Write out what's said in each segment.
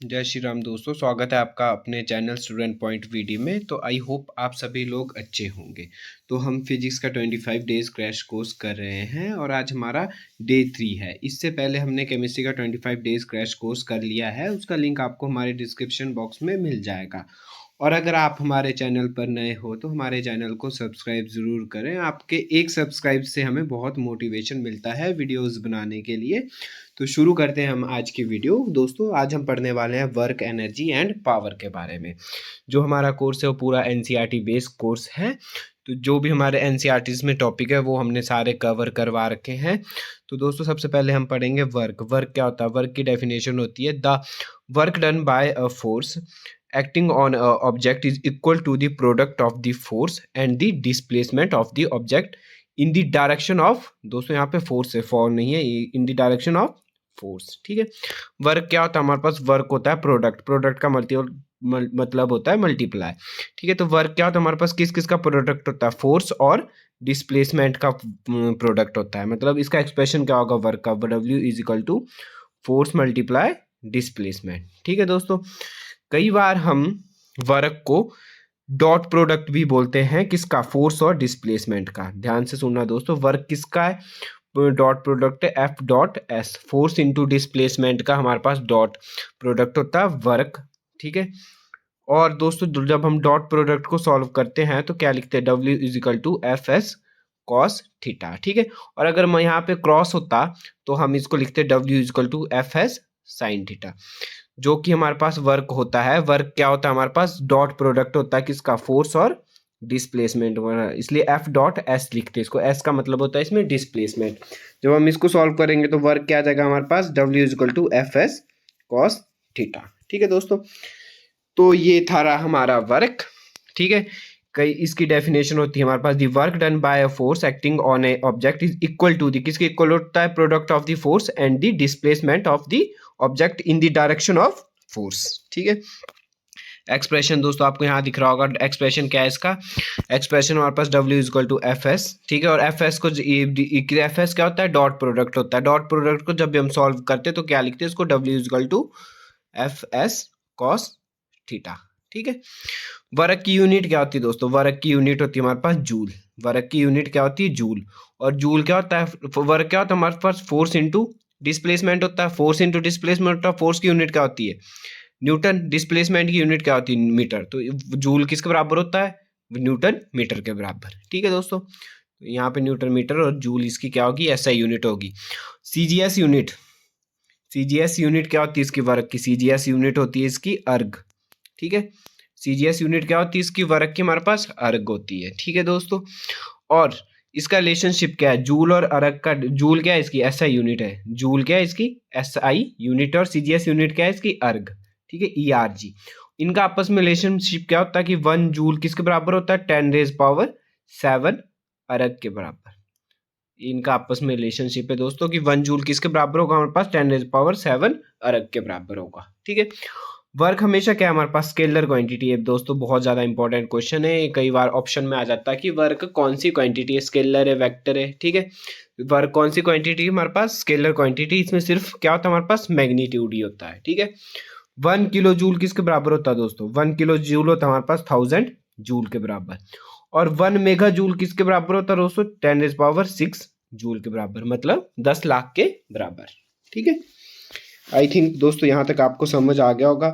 जय श्री राम दोस्तों, स्वागत है आपका अपने चैनल स्टूडेंट पॉइंट वीडियो में। तो आई होप आप सभी लोग अच्छे होंगे। तो हम फिजिक्स का 25 डेज क्रैश कोर्स कर रहे हैं और आज हमारा डे 3 है। इससे पहले हमने केमिस्ट्री का 25 डेज क्रैश कोर्स कर लिया है, उसका लिंक आपको हमारे डिस्क्रिप्शन बॉक्स में मिल जाएगा। और अगर आप हमारे चैनल पर नए हो तो हमारे चैनल को सब्सक्राइब ज़रूर करें। आपके एक सब्सक्राइब से हमें बहुत मोटिवेशन मिलता है वीडियोस बनाने के लिए। तो शुरू करते हैं हम आज की वीडियो। दोस्तों, आज हम पढ़ने वाले हैं वर्क, एनर्जी एंड पावर के बारे में। जो हमारा कोर्स है वो पूरा एनसीईआरटी बेस्ड कोर्स है। तो जो भी हमारे एनसीईआरटीज़ में टॉपिक है वो हमने सारे कवर करवा रखे हैं। तो दोस्तों, सबसे पहले हम पढ़ेंगे वर्क। वर्क क्या होता है? वर्क की डेफिनेशन होती है the work done by a force acting on a object is equal to the product of the force and the displacement of the object in the direction of, दोस्तों यहाँ पे force है, for नहीं है, in the direction of force. ठीक है। Work क्या होता है? हमारे पास वर्क होता है प्रोडक्ट। प्रोडक्ट का मतलब होता है मल्टीप्लाई। ठीक है। तो वर्क क्या होता है? हमारे पास किस किस का प्रोडक्ट होता है? फोर्स और डिस्प्लेसमेंट का प्रोडक्ट होता है। मतलब इसका एक्सप्रेशन क्या होगा वर्क का? W is equal to force multiply displacement. ठीक है दोस्तों। कई बार हम वर्क को डॉट प्रोडक्ट भी बोलते हैं। किसका? फोर्स और डिस्प्लेसमेंट का। ध्यान से सुनना दोस्तों, वर्क किसका है? डॉट प्रोडक्ट है F dot S. Force into displacement का हमारे पास डॉट प्रोडक्ट होता है वर्क। ठीक है। और दोस्तों, जब हम डॉट प्रोडक्ट को सॉल्व करते हैं तो क्या लिखते हैं? W is equal to F S cos theta. ठीक है। और अगर मैं यहाँ पे क्रॉस होता तो हम इसको लिखते W is equal to F S sine theta. जो कि हमारे पास वर्क होता है। वर्क क्या होता है? हमारे पास डॉट प्रोडक्ट होता है किसका? फोर्स और डिस्प्लेसमेंट। इसलिए एफ डॉट एस लिखते हैं इसको। एस का मतलब होता है इसमें डिस्प्लेसमेंट। जब हम इसको सॉल्व करेंगे तो वर्क क्या आ जाएगा हमारे पास? W is equal to F S cos theta. ठीक है दोस्तों। तो ये था रहा हमारा वर्क। ठीक है। कई इसकी डेफिनेशन होती है हमारे पास, the work done by a force acting on a object is equal to the, किसके इक्वल होता है? Product of the force and the displacement of the object in the direction of force. ठीक है। Expression दोस्तों आपको यहाँ दिख रहा होगा। एक्सप्रेशन क्या है इसका? एक्सप्रेशन हमारे पास W is equal to F S. ठीक है। और एफ एस को, एफ एस क्या होता है? डॉट प्रोडक्ट होता है। डॉट प्रोडक्ट को जब भी हम सॉल्व करते हैं तो क्या लिखते हैं इसको? W is equal to F S cos theta. ठीक है। वर्क की यूनिट क्या होती है दोस्तों? वर्क की यूनिट होती है हमारे पास जूल। वर्क की यूनिट क्या होती है? जूल। और जूल क्या होता है? वर्क क्या होता है हमारे पास? फोर्स इंटू डिस्प्लेसमेंट होता है। फोर्स इंटू डिस्प्लेसमेंट होता है। फोर्स की यूनिट क्या होती है? न्यूटन। डिस्प्लेसमेंट की यूनिट क्या होती है? मीटर। तो जूल किसके बराबर होता है? न्यूटन मीटर के बराबर। ठीक है दोस्तों। तो यहाँ पे न्यूटन मीटर और जूल इसकी क्या होगी? एसआई यूनिट होगी। CGS unit. सीजीएस यूनिट क्या होती है इसकी? वर्क की सीजीएस यूनिट होती है इसकी अर्ग। ठीक है। सीजीएस यूनिट क्या होती है इसकी? वर्क की हमारे पास अर्ग होती है। ठीक है दोस्तों। और इसका रिलेशनशिप क्या है? जूल और अर्ग का। जूल क्या है इसकी? एसआई यूनिट है। जूल क्या है इसकी? SI unit. और सीजीएस यूनिट क्या है इसकी? अर्ग। ठीक है, ईआरजी। इनका आपस में रिलेशनशिप क्या होता है कि 1 जूल किसके बराबर होता है? 10⁻⁷ अर्ग के बराबर। इनका आपस में रिलेशनशिप है दोस्तों कि 1 जूल किसके बराबर होगा? हमारे पास 10⁻⁷ अर्ग के बराबर होगा। ठीक है। वर्क हमेशा क्या है हमारे पास? स्केलर क्वांटिटी है दोस्तों। बहुत ज्यादा इंपॉर्टेंट क्वेश्चन है। कई बार ऑप्शन में आ जाता है कि वर्क कौन सी क्वांटिटी है? स्केलर है, वेक्टर है। ठीक है। वर्क कौन सी क्वांटिटी है हमारे पास? Scalar quantity. इसमें सिर्फ क्या होता है हमारे पास? मैग्नीट्यूड ही होता है। ठीक है। 1 किलो जूल किसके बराबर होता है दोस्तों? 1 किलो जूल होता है हमारे पास 1000 जूल के बराबर। और 1 मेगा जूल किसके बराबर होता है दोस्तों? 10⁻⁶ जूल के बराबर, मतलब 10 लाख के बराबर। ठीक है। आई थिंक दोस्तों यहाँ तक आपको समझ आ गया होगा।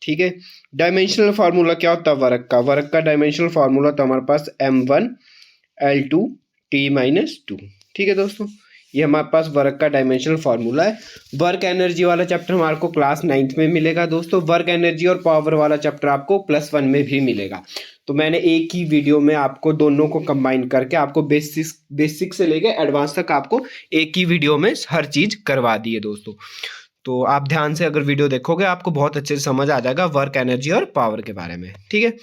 ठीक है। डायमेंशनल फार्मूला क्या होता है वर्क का? वर्क का डायमेंशनल फार्मूला तो हमारे पास m1L2T-2। ठीक है दोस्तों, ये हमारे पास वर्क का डायमेंशनल फार्मूला है। वर्क एनर्जी वाला चैप्टर हमारे को क्लास 9th में मिलेगा दोस्तों। वर्क एनर्जी और पावर वाला चैप्टर आपको +1 में भी मिलेगा। तो मैंने एक ही वीडियो में आपको दोनों को कंबाइन करके आपको बेसिक से लेके एडवांस तक आपको एक ही वीडियो में हर चीज करवा दी है दोस्तों। तो आप ध्यान से अगर वीडियो देखोगे आपको बहुत अच्छे से समझ आ जाएगा वर्क, एनर्जी और पावर के बारे में। ठीक है।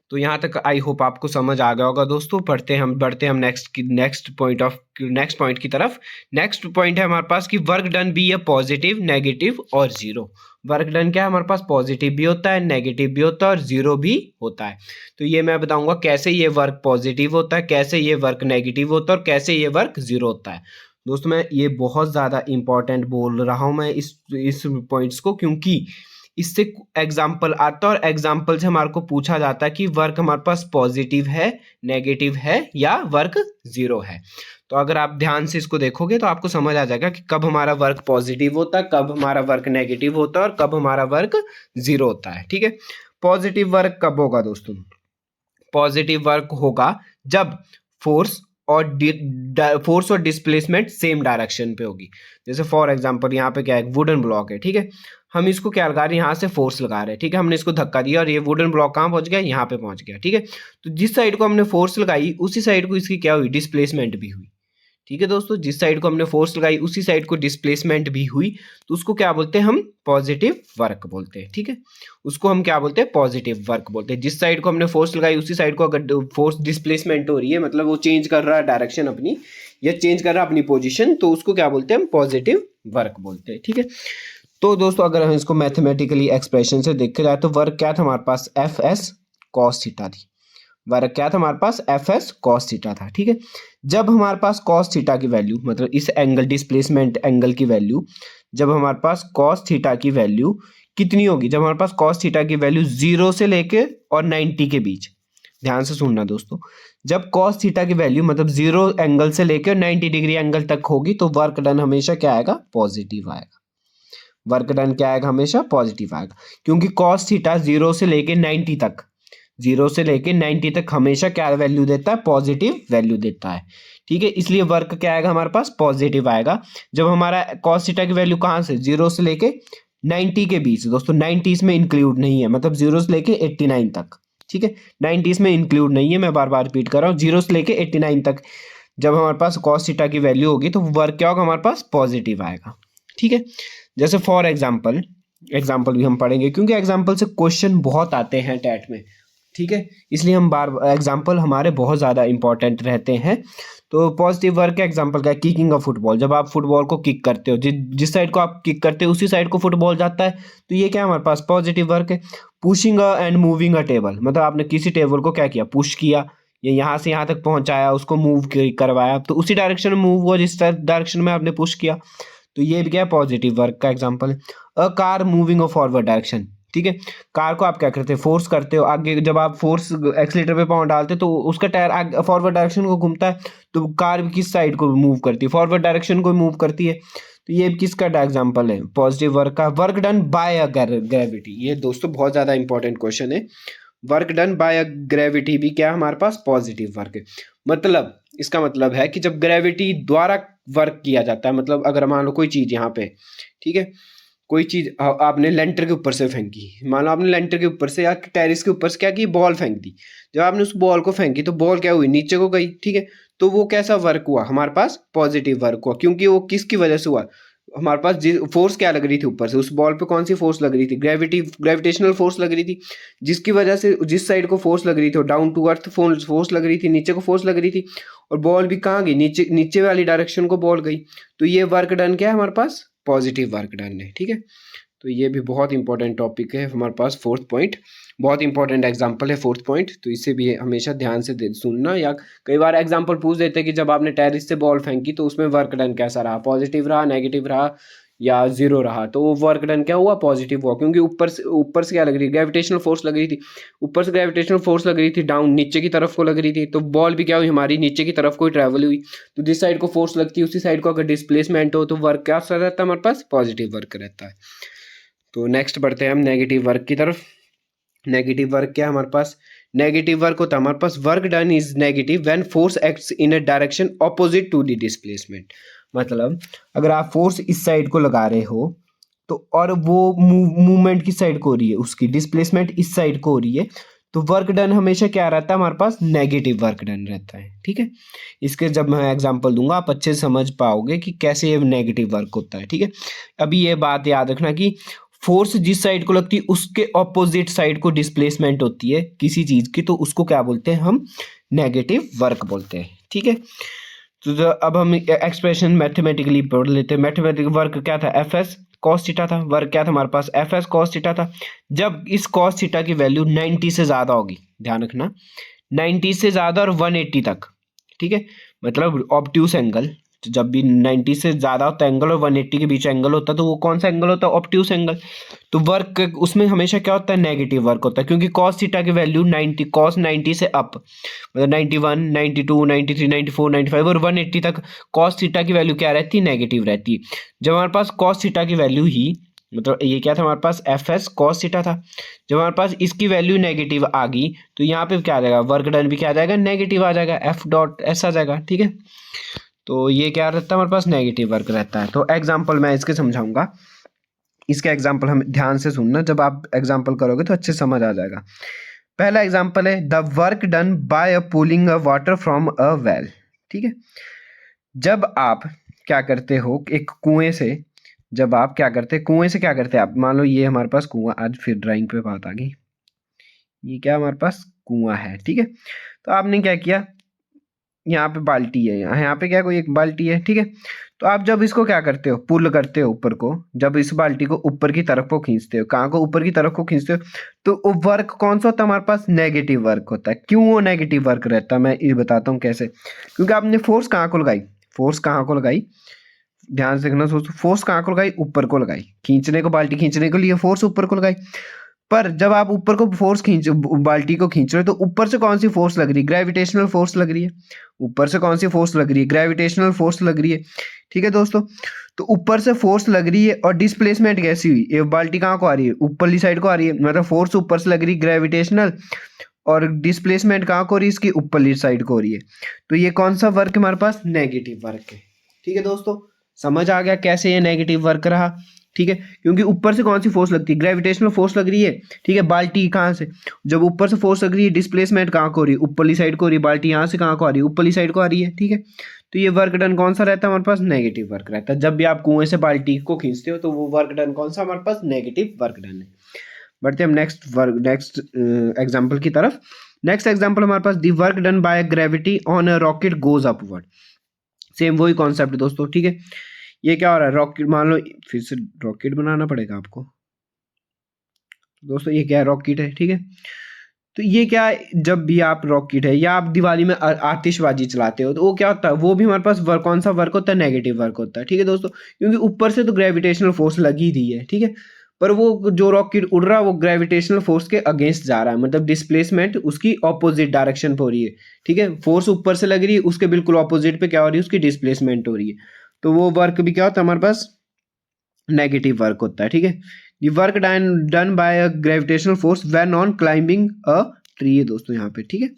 तो यहाँ तक आई होप आपको समझ आ गया होगा दोस्तों। बढ़ते हम नेक्स्ट पॉइंट की तरफ। नेक्स्ट पॉइंट है हमारे पास कि work done be a positive, negative और जीरो। वर्क डन क्या है हमारे पास? पॉजिटिव भी होता है, नेगेटिव भी होता है और जीरो भी होता है। तो ये मैं बताऊंगा कैसे ये वर्क पॉजिटिव होता है, कैसे ये वर्क नेगेटिव होता है और कैसे ये वर्क जीरो होता है। दोस्तों मैं ये बहुत ज़्यादा इंपॉर्टेंट बोल रहा हूँ मैं इस पॉइंट्स को, क्योंकि इससे एग्जाम्पल आता है और एग्जाम्पल से हमारे को पूछा जाता है कि वर्क हमारे पास पॉजिटिव है, नेगेटिव है या वर्क जीरो है। तो अगर आप ध्यान से इसको देखोगे तो आपको समझ आ जाएगा कि कब हमारा वर्क पॉजिटिव होता है, कब हमारा वर्क नेगेटिव होता है और कब हमारा वर्क जीरो होता है। ठीक है, पॉजिटिव वर्क कब होगा दोस्तों? पॉजिटिव वर्क होगा जब फोर्स और डिस्प्लेसमेंट सेम डायरेक्शन पे होगी। जैसे फॉर एग्जांपल यहाँ पे क्या है, वुडन ब्लॉक है, ठीक है, हम इसको क्या लगा रहे हैं, यहाँ से फोर्स लगा रहे हैं, ठीक है, हमने इसको धक्का दिया और ये वुडन ब्लॉक कहाँ पहुंच गया, यहाँ पे पहुंच गया। ठीक है, तो जिस साइड को हमने फोर्स लगाई उसी साइड को इसकी क्या हुई, डिस्प्लेसमेंट भी हुई। ठीक है दोस्तों, जिस साइड को हमने फोर्स लगाई उसी साइड को डिस्प्लेसमेंट भी हुई, तो उसको क्या बोलते हैं हम, पॉजिटिव वर्क बोलते हैं। ठीक है, उसको हम क्या बोलते हैं, पॉजिटिव वर्क बोलते हैं। जिस साइड को हमने फोर्स लगाई उसी साइड को अगर फोर्स डिस्प्लेसमेंट हो रही है, मतलब वो चेंज कर रहा है डायरेक्शन अपनी या चेंज कर रहा है अपनी पोजीशन, तो उसको क्या बोलते हैं, हम पॉजिटिव वर्क बोलते हैं। ठीक है, तो दोस्तों अगर हम इसको मैथमेटिकली एक्सप्रेशन से देखे जाए तो वर्क क्या था हमारे पास, एफ एस कॉस थीटा थी। वर्क क्या था हमारे पास, एफ एस कॉस थीटा था। ठीक है, जब हमारे पास कॉस थीटा की वैल्यू, मतलब इस एंगल डिस्प्लेसमेंट एंगल की वैल्यू, जब हमारे पास कॉस थीटा की वैल्यू कितनी होगी, जब हमारे पास कॉस थीटा की वैल्यू 0 से लेके और 90 के बीच, ध्यान से सुनना दोस्तों, जब कॉस थीटा की वैल्यू मतलब 0 एंगल से लेकर 90 डिग्री एंगल तक होगी तो वर्क डन हमेशा क्या आएगा, पॉजिटिव आएगा। वर्क डन क्या आएगा, हमेशा पॉजिटिव आएगा, क्योंकि कॉस थीटा 0 से लेके 90 तक, 0 से लेके 90 तक हमेशा क्या वैल्यू देता है, पॉजिटिव वैल्यू देता है। ठीक है, इसलिए वर्क क्या आएगा हमारे पास, पॉजिटिव आएगा। जब हमारा कॉस थीटा की वैल्यू कहाँ से, 0 से लेके 90 के बीच, दोस्तों 90 इसमें इंक्लूड नहीं है, मतलब 0 से लेके 89 तक। ठीक है, 90 इसमें इंक्लूड नहीं है, मैं बार बार रिपीट कर रहा हूँ, 0 से लेके 89 तक जब हमारे पास कॉस थीटा की वैल्यू होगी तो वर्क क्या होगा हमारे पास, पॉजिटिव आएगा। ठीक है, जैसे फॉर एग्जाम्पल भी हम पढ़ेंगे क्योंकि एग्जाम्पल से क्वेश्चन बहुत आते हैं टैट में। ठीक है, इसलिए हम बार एग्जाम्पल हमारे बहुत ज़्यादा इंपॉर्टेंट रहते हैं। तो पॉजिटिव वर्क का एग्जाम्पल क्या है, किकिंग अ फुटबॉल, जब आप फुटबॉल को किक करते हो, जिस साइड को आप किक करते हो उसी साइड को फुटबॉल जाता है, तो ये क्या है हमारे पास, पॉजिटिव वर्क है। Pushing a and moving a table, मतलब आपने किसी टेबल को क्या किया, पुश किया, ये यहाँ से यहाँ तक पहुँचाया, उसको मूव करवाया, तो उसी डायरेक्शन में मूव हुआ जिस डायरेक्शन में आपने पुश किया, तो ये भी क्या है, पॉजिटिव वर्क का एग्जाम्पल है। A car moving a forward direction, ठीक है, कार को आप क्या करते हो, फोर्स करते हो आगे, जब आप फोर्स एक्सीलेटर पे पाँव डालते हो तो उसका टायर फॉरवर्ड डायरेक्शन को घूमता है, तो कार भी किस साइड को मूव करती है, फॉरवर्ड डायरेक्शन को मूव करती है। तो ये किसका एग्जांपल है, पॉजिटिव वर्क का। Work done by a gravity, ये दोस्तों बहुत ज़्यादा इंपॉर्टेंट क्वेश्चन है। Work done by a gravity भी क्या है हमारे पास, पॉजिटिव वर्क है। मतलब इसका मतलब है कि जब ग्रेविटी द्वारा वर्क किया जाता है, मतलब अगर मान लो कोई चीज़ यहाँ पे, ठीक है, कोई चीज़ आपने लेंटर के ऊपर से फेंकी, मान लो आपने लेंटर के ऊपर से या टेरिस के ऊपर से क्या की, बॉल फेंक दी। जब आपने उस बॉल को फेंकी तो बॉल क्या हुई, नीचे को गई। ठीक है, तो वो कैसा वर्क हुआ हमारे पास, पॉजिटिव वर्क हुआ, क्योंकि वो किसकी वजह से हुआ, हमारे पास फोर्स क्या लग रही थी ऊपर से, उस बॉल पे कौन सी फोर्स लग रही थी, ग्रेविटेशनल फोर्स लग रही थी, जिसकी वजह से जिस साइड को फोर्स लग रही थी, डाउन टू अर्थ फोर्स लग रही थी, नीचे को फोर्स लग रही थी, और बॉल भी कहाँ गई, नीचे नीचे वाली डायरेक्शन को बॉल गई। तो ये वर्क डन क्या है हमारे पास, पॉजिटिव वर्क डन है। ठीक है, तो ये भी बहुत इंपॉर्टेंट टॉपिक है हमारे पास। फोर्थ पॉइंट बहुत इंपॉर्टेंट एग्जांपल है, फोर्थ पॉइंट, तो इसे भी हमेशा ध्यान से सुनना। या कई बार एग्जांपल पूछ देते हैं कि जब आपने टेरिस से बॉल फेंकी तो उसमें वर्क डन कैसा रहा, पॉजिटिव रहा, नेगेटिव रहा या जीरो रहा, तो वो वर्क डन क्या हुआ, पॉजिटिव हुआ, क्योंकि ऊपर से क्या लग रही, ग्रेविटेशनल फोर्स लग रही थी, ऊपर से ग्रेविटेशनल फोर्स लग रही थी, डाउन नीचे की तरफ को लग रही थी, तो बॉल भी क्या हुई हमारी, नीचे की तरफ को ट्रैवल हुई। तो जिस साइड को फोर्स लगती है उसी साइड को अगर डिस्प्लेसमेंट हो तो वर्क क्या रहता है हमारे पास, पॉजिटिव वर्क रहता है। तो नेक्स्ट बढ़ते हैं हम नेगेटिव वर्क की तरफ। नेगेटिव वर्क क्या है हमारे पास, नेगेटिव वर्क होता है हमारे पास, work done is negative when force acts in a direction opposite to the displacement. मतलब अगर आप फोर्स इस साइड को लगा रहे हो तो और वो मूवमेंट किस साइड को हो रही है, उसकी डिस्प्लेसमेंट इस साइड को हो रही है, तो वर्क डन हमेशा क्या रहता है हमारे पास, नेगेटिव वर्क डन रहता है। ठीक है, इसके जब मैं एग्जांपल दूंगा आप अच्छे से समझ पाओगे कि कैसे ये नेगेटिव वर्क होता है। ठीक है, अभी ये बात याद रखना कि फोर्स जिस साइड को लगती है उसके ऑपोजिट साइड को डिस्प्लेसमेंट होती है किसी चीज की, तो उसको क्या बोलते हैं हम, नेगेटिव वर्क बोलते हैं। ठीक है, तो अब हम एक्सप्रेशन मैथमेटिकली पढ़ लेते हैं। मैथमेटिकल वर्क क्या था, एफ एस कॉस थीटा था। वर्क क्या था हमारे पास, एफ एस कॉस थीटा था। जब इस कॉस थीटा की वैल्यू 90 से ज्यादा होगी, ध्यान रखना 90 से ज्यादा और 180 तक, ठीक है, मतलब ऑब्ट्यूस एंगल, जब भी 90 से ज़्यादा होता है एंगल और 180 के बीच एंगल होता है तो वो कौन सा एंगल होता है? Obtuse angle. तो वर्क उसमें हमेशा क्या होता है? नेगेटिव वर्क होता है, क्योंकि कॉस थीटा की वैल्यू 90 कॉस 90 से अप मतलब 91 92 93 94 95 और 180 तक कॉस थीटा की वैल्यू क्या रहती है? नेगेटिव रहती है। जब हमारे पास कॉस थीटा की वैल्यू ही मतलब ये क्या था हमारे पास? एफ एस कॉस थीटा था। जब हमारे पास इसकी वैल्यू नेगेटिव आ गई तो यहाँ पे क्या आ जाएगा? वर्क डन भी क्या आ जाएगा? नेगेटिव आ जाएगा, एफ डॉट एस आ जाएगा। ठीक है, तो ये क्या रहता है हमारे पास? नेगेटिव वर्क रहता है। तो एग्जाम्पल मैं इसके समझाऊंगा, इसका एग्जाम्पल हम ध्यान से सुनना, जब आप एग्जाम्पल करोगे तो अच्छे समझ आ जाएगा। पहला एग्जाम्पल है the work done by a pulling a water from a well. ठीक है, जब आप क्या करते हो एक कुएं से, जब आप क्या करते हैं कुएं से क्या करते हैं आप, मान लो ये हमारे पास कुआं, आज फिर ड्राइंग पे बात आ गई, ये क्या हमारे पास कुआं है। ठीक है, तो आपने क्या किया, यहाँ पे बाल्टी है, यहाँ पे क्या कोई एक बाल्टी है। ठीक है, तो आप जब इसको क्या करते हो? पुल करते हो ऊपर को, जब इस बाल्टी को ऊपर की तरफ को खींचते हो, कहाँ को? ऊपर की तरफ को खींचते हो, तो वो वर्क कौन सा होता है हमारे पास? नेगेटिव वर्क होता है। क्यों वो नेगेटिव वर्क रहता है, मैं ये बताता हूँ कैसे। क्योंकि आपने फोर्स कहाँ को लगाई? फोर्स कहाँ को लगाई? ध्यान से देखना, सोचो, फोर्स कहाँ को लगाई? ऊपर को लगाई, खींचने को, बाल्टी खींचने के लिए फोर्स ऊपर को लगाई। पर जब आप ऊपर को फोर्स खींच बाल्टी को खींच रहे हो तो ऊपर से कौन सी फोर्स लग रही है? ग्रेविटेशनल फोर्स लग रही है। ऊपर से कौन सी फोर्स लग रही है? ग्रेविटेशनल फोर्स लग रही है। ठीक है दोस्तों, तो ऊपर से फोर्स लग रही है और डिस्प्लेसमेंट कैसी हुई? ये बाल्टी कहाँ को आ रही है? ऊपरली साइड को आ रही है, मतलब फोर्स ऊपर से लग रही है ग्रेविटेशनल, और डिस्प्लेसमेंट कहाँ को हो रही है? इसकी ऊपरली साइड को हो रही है। तो ये कौन सा वर्क हमारे पास? नेगेटिव वर्क है। ठीक है दोस्तों, समझ आ गया कैसे ये नेगेटिव वर्क रहा? ठीक है, क्योंकि ऊपर से कौन सी फोर्स लगती है? ग्रेविटेशनल फोर्स लग रही है। ठीक है, बाल्टी कहाँ से, जब ऊपर से फोर्स लग रही है, डिस्प्लेसमेंट कहाँ को हो रही है? ऊपरली साइड को हो रही है। बाल्टी यहाँ से कहाँ को आ रही है? ऊपरली साइड को आ रही है। ठीक है, तो ये वर्क डन कौन सा रहता है हमारे पास? नेगेटिव वर्क रहता है। जब भी आप कुएं से बाल्टी को खींचते हो तो वो वर्क डन कौन सा हमारे पास? नेगेटिव वर्क डन है। बढ़ते हम नेक्स्ट एग्जाम्पल की तरफ। नेक्स्ट एग्जाम्पल हमारे पास the work done by gravity on a rocket goes upward. Same वही कॉन्सेप्ट दोस्तों। ठीक है, ये क्या हो रहा है? रॉकेट, मान लो फिर से रॉकेट बनाना पड़ेगा आपको दोस्तों। ये क्या है? रॉकेट है। ठीक है, तो ये क्या है? जब भी आप रॉकेट है या आप दिवाली में आतिशबाजी चलाते हो तो वो क्या होता है? वो भी हमारे पास वर्क, कौन सा वर्क होता है? नेगेटिव वर्क होता है। ठीक है दोस्तों, क्योंकि ऊपर से तो ग्रेविटेशनल फोर्स लगी रही है। ठीक है, पर वो जो रॉकेट उड़ रहा है वो ग्रेविटेशनल फोर्स के अगेंस्ट जा रहा है, मतलब डिस्प्लेसमेंट उसकी ऑपोजिट डायरेक्शन पे हो रही है। ठीक है, फोर्स ऊपर से लग रही है, उसके बिल्कुल ऑपोजिट पे क्या हो रही है? उसकी डिस्प्लेसमेंट हो रही है। तो वो वर्क भी क्या होता है हमारे पास? नेगेटिव वर्क होता है। ठीक है, ये work done by a gravitational force when on climbing a tree है दोस्तों यहाँ पे। ठीक है,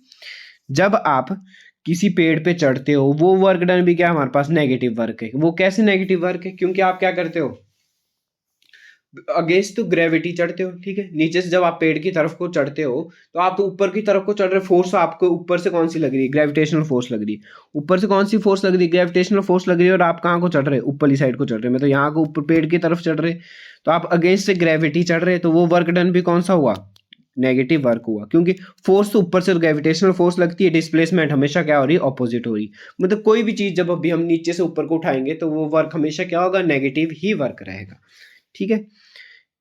जब आप किसी पेड़ पे चढ़ते हो वो वर्क डन भी क्या हमारे पास? नेगेटिव वर्क है। वो कैसे नेगेटिव वर्क है? क्योंकि आप क्या करते हो? अगेंस्ट तो ग्रेविटी चढ़ते हो। ठीक है, नीचे से जब आप पेड़ की तरफ को चढ़ते हो तो आप तो ऊपर की तरफ को चढ़ रहे, फोर्स आपको ऊपर से कौन सी लग रही है? ग्रेविटेशनल फोर्स लग रही है। ऊपर से कौन सी फोर्स लग रही है? ग्रेविटेशनल फोर्स लग रही है, और आप कहाँ को चढ़ रहे? ऊपरली साइड को चढ़ रहे, मतलब यहाँ को ऊपर पेड़ की तरफ चढ़ रहे, तो आप अगेंस्ट से ग्रेविटी चढ़ रहे, तो वो वर्क डन भी कौन सा हुआ? नेगेटिव वर्क हुआ, क्योंकि फोर्स तो ऊपर से ग्रेविटेशनल फोर्स लगती है, डिस्प्लेसमेंट हमेशा क्या हो रही है? ऑपोजिट हो रही है। मतलब कोई भी चीज जब अभी हम नीचे से ऊपर को उठाएंगे तो वो वर्क हमेशा क्या होगा? नेगेटिव ही वर्क रहेगा। ठीक है,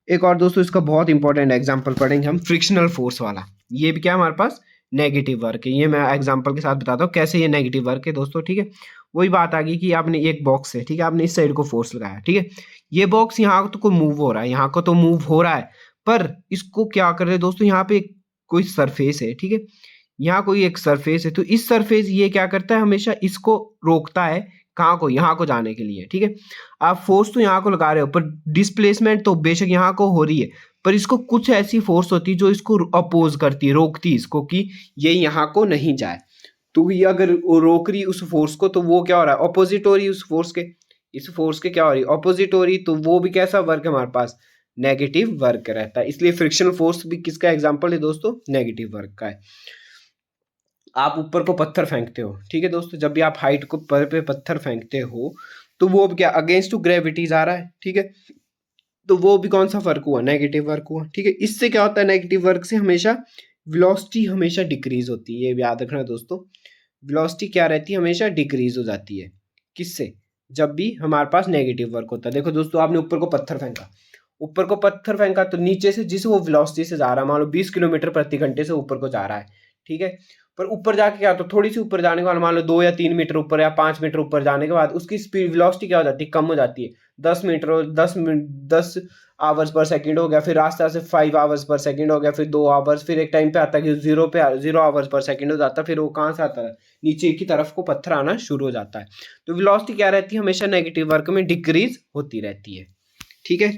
एक और दोस्तों इसका बहुत इंपॉर्टेंट एग्जांपल पढ़ेंगे हम, फ्रिक्शनल फोर्स वाला। ये भी क्या हमारे पास? नेगेटिव वर्क है। ये मैं एग्जांपल के साथ बताता हूँ कैसे ये नेगेटिव वर्क है दोस्तों। ठीक है, वही बात आ गई कि आपने एक बॉक्स है, ठीक है, आपने इस साइड को फोर्स लगाया। ठीक है, ये बॉक्स यहाँ तो को मूव हो रहा है, यहाँ को तो मूव हो रहा है, पर इसको क्या कर रहे हैं दोस्तों? यहाँ पे कोई सरफेस है। ठीक है, यहाँ कोई एक सरफेस है, तो इस सरफेस ये क्या करता है? हमेशा इसको रोकता है, कहाँ को? यहाँ को जाने के लिए। ठीक है, आप फोर्स तो यहाँ को लगा रहे हो, पर डिस्प्लेसमेंट तो बेशक यहाँ को हो रही है, पर इसको कुछ ऐसी फोर्स होती है जो इसको अपोज करती है, रोकती है इसको कि ये यहाँ को नहीं जाए। तो ये अगर वो रोक रही उस फोर्स को तो वो क्या हो रहा है? ऑपोजिट हो रही है उस फोर्स के, इस फोर्स के क्या हो रही है? ऑपोजिट हो रही। तो वो भी कैसा वर्क है हमारे पास? नेगेटिव वर्क रहता है। इसलिए फ्रिक्शनल फोर्स भी किसका एग्जाम्पल है दोस्तों? नेगेटिव वर्क का है। आप ऊपर को पत्थर फेंकते हो, ठीक है दोस्तों, जब भी आप हाइट को पर पे पत्थर फेंकते हो तो वो अब क्या? अगेंस्ट टू ग्रेविटी जा रहा है। ठीक है, तो वो भी कौन सा वर्क हुआ? नेगेटिव वर्क हुआ। ठीक है, इससे क्या होता है? नेगेटिव वर्क से हमेशा वेलोसिटी हमेशा डिक्रीज होती है, ये याद रखना दोस्तों। वेलोसिटी क्या रहती है? हमेशा डिक्रीज हो जाती है। किससे? जब भी हमारे पास नेगेटिव वर्क होता है। देखो दोस्तों, आपने ऊपर को पत्थर फेंका, ऊपर को पत्थर फेंका तो नीचे से जिस वो वेलोसिटी से जा रहा है, मान लो 20 किलोमीटर प्रति घंटे से ऊपर को जा रहा है। ठीक है, पर ऊपर जाके क्या होता है, थोड़ी सी ऊपर जाने के बाद मान लो 2 या 3 मीटर ऊपर या 5 मीटर ऊपर जाने के बाद उसकी स्पीड वेलोसिटी क्या हो जाती है, कम हो जाती है। 10 आवर्स पर सेकंड हो गया, फिर रास्ता से 5 आवर्स पर सेकंड हो गया, फिर 2 आवर्स, फिर एक टाइम पे आता है कि 0 आवर्स पर सेकंड हो जाता है। फिर वो कहाँ से आता है, नीचे की तरफ को पत्थर आना शुरू हो जाता है। तो वेलोसिटी क्या रहती है, हमेशा नेगेटिव वर्क में डिक्रीज होती रहती है। ठीक है,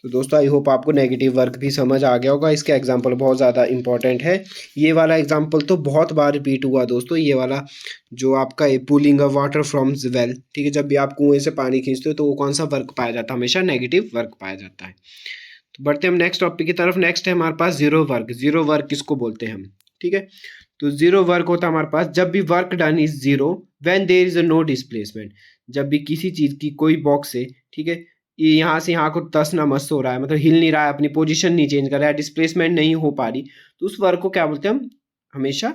तो दोस्तों आई होप आपको नेगेटिव वर्क भी समझ आ गया होगा। इसका एग्जांपल बहुत ज़्यादा इंपॉर्टेंट है। ये वाला एग्जांपल तो बहुत बार रिपीट हुआ दोस्तों, ये वाला जो आपका pulling a water from well. ठीक है, जब भी आप कुएं से पानी खींचते हो तो वो कौन सा वर्क पाया जाता है, हमेशा नेगेटिव वर्क पाया जाता है। तो बढ़ते हैं हम नेक्स्ट टॉपिक की तरफ। नेक्स्ट है हमारे पास जीरो वर्क। जीरो वर्क किसको बोलते हैं हम, ठीक है। तो जीरो वर्क होता है हमारे पास जब भी work done is zero when there is a no displacement. जब भी किसी चीज की कोई बॉक्स है, ठीक है, ये यहाँ से यहाँ को तस ना मस हो रहा है, मतलब हिल नहीं रहा है, अपनी पोजीशन नहीं चेंज कर रहा है, डिस्प्लेसमेंट नहीं हो पा रही, तो उस वर्क को क्या बोलते हैं हम, हमेशा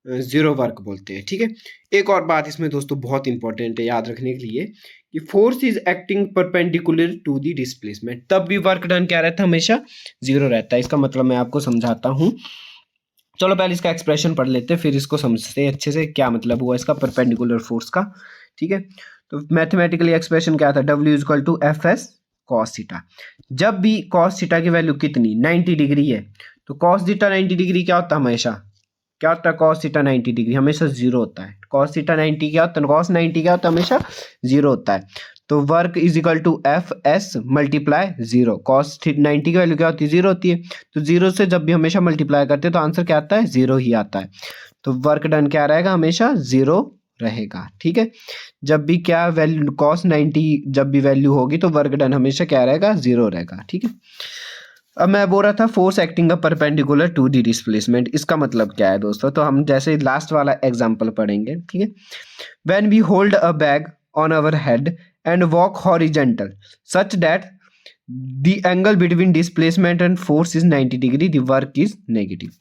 जीरो वर्क बोलते हैं। ठीक है, एक और बात इसमें दोस्तों बहुत इंपॉर्टेंट है याद रखने के लिए कि force is acting perpendicular to the displacement. तब भी वर्क डन क्या रहता है, हमेशा जीरो रहता है। इसका मतलब मैं आपको समझाता हूँ। चलो पहले इसका एक्सप्रेशन पढ़ लेते हैं, फिर इसको समझते हैं अच्छे से क्या मतलब हुआ इसका परपेंडिकुलर फोर्स का। ठीक है, तो मैथमेटिकली एक्सप्रेशन क्या था, W is equal to F S cos theta. जब भी कॉस थीटा की वैल्यू कितनी 90 डिग्री है, तो कॉस थीटा 90 डिग्री क्या होता है, हमेशा क्या होता है, कॉस थीटा 90 डिग्री हमेशा जीरो होता है। कॉस थीटा 90 क्या होता है, कॉस 90 क्या होता है, हमेशा जीरो होता है। तो work is equal to F S multiply zero. Cos 90 की वैल्यू क्या होती है, जीरो होती है। तो जीरो से जब भी हमेशा मल्टीप्लाई करते हैं तो आंसर क्या आता है, जीरो ही आता है। तो वर्क डन क्या रहेगा, हमेशा जीरो रहेगा। ठीक है, जब भी क्या वैल्यू कॉस 90 जब भी वैल्यू होगी तो वर्क डन हमेशा क्या रहेगा, जीरो रहेगा। ठीक है, अब मैं बोल रहा था force acting a perpendicular to the displacement. इसका मतलब क्या है दोस्तों, तो हम जैसे लास्ट वाला एग्जांपल पढ़ेंगे। ठीक है, when we hold a bag on our head and walk horizontal such that the angle between displacement and force is 90 degree, the work is negative.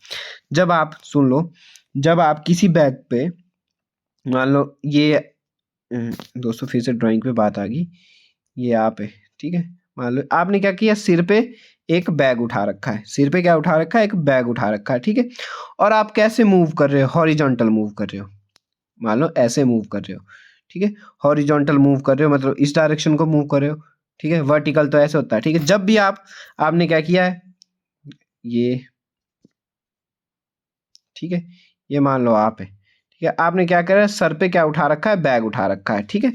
जब आप सुन लो, जब आप किसी बैग पे मान लो ये दोस्तों फिर से ड्राइंग पे बात आ गई, ये आप है, ठीक है, मान लो आपने क्या किया, सिर पे एक बैग उठा रखा है, सिर पे क्या उठा रखा है, एक बैग उठा रखा है। ठीक है, और आप कैसे मूव कर रहे हो, हॉरिजॉन्टल मूव कर रहे हो, मान लो ऐसे मूव कर रहे हो। ठीक है, हॉरिजॉन्टल मूव कर रहे हो मतलब इस डायरेक्शन को मूव कर रहे हो। ठीक है, वर्टिकल तो ऐसे होता है। ठीक है, जब भी आपने क्या किया है, ये ठीक है, ये मान लो आप है, ठीक है, आपने क्या करा है, सर पे क्या उठा रखा है, बैग उठा रखा है। ठीक है,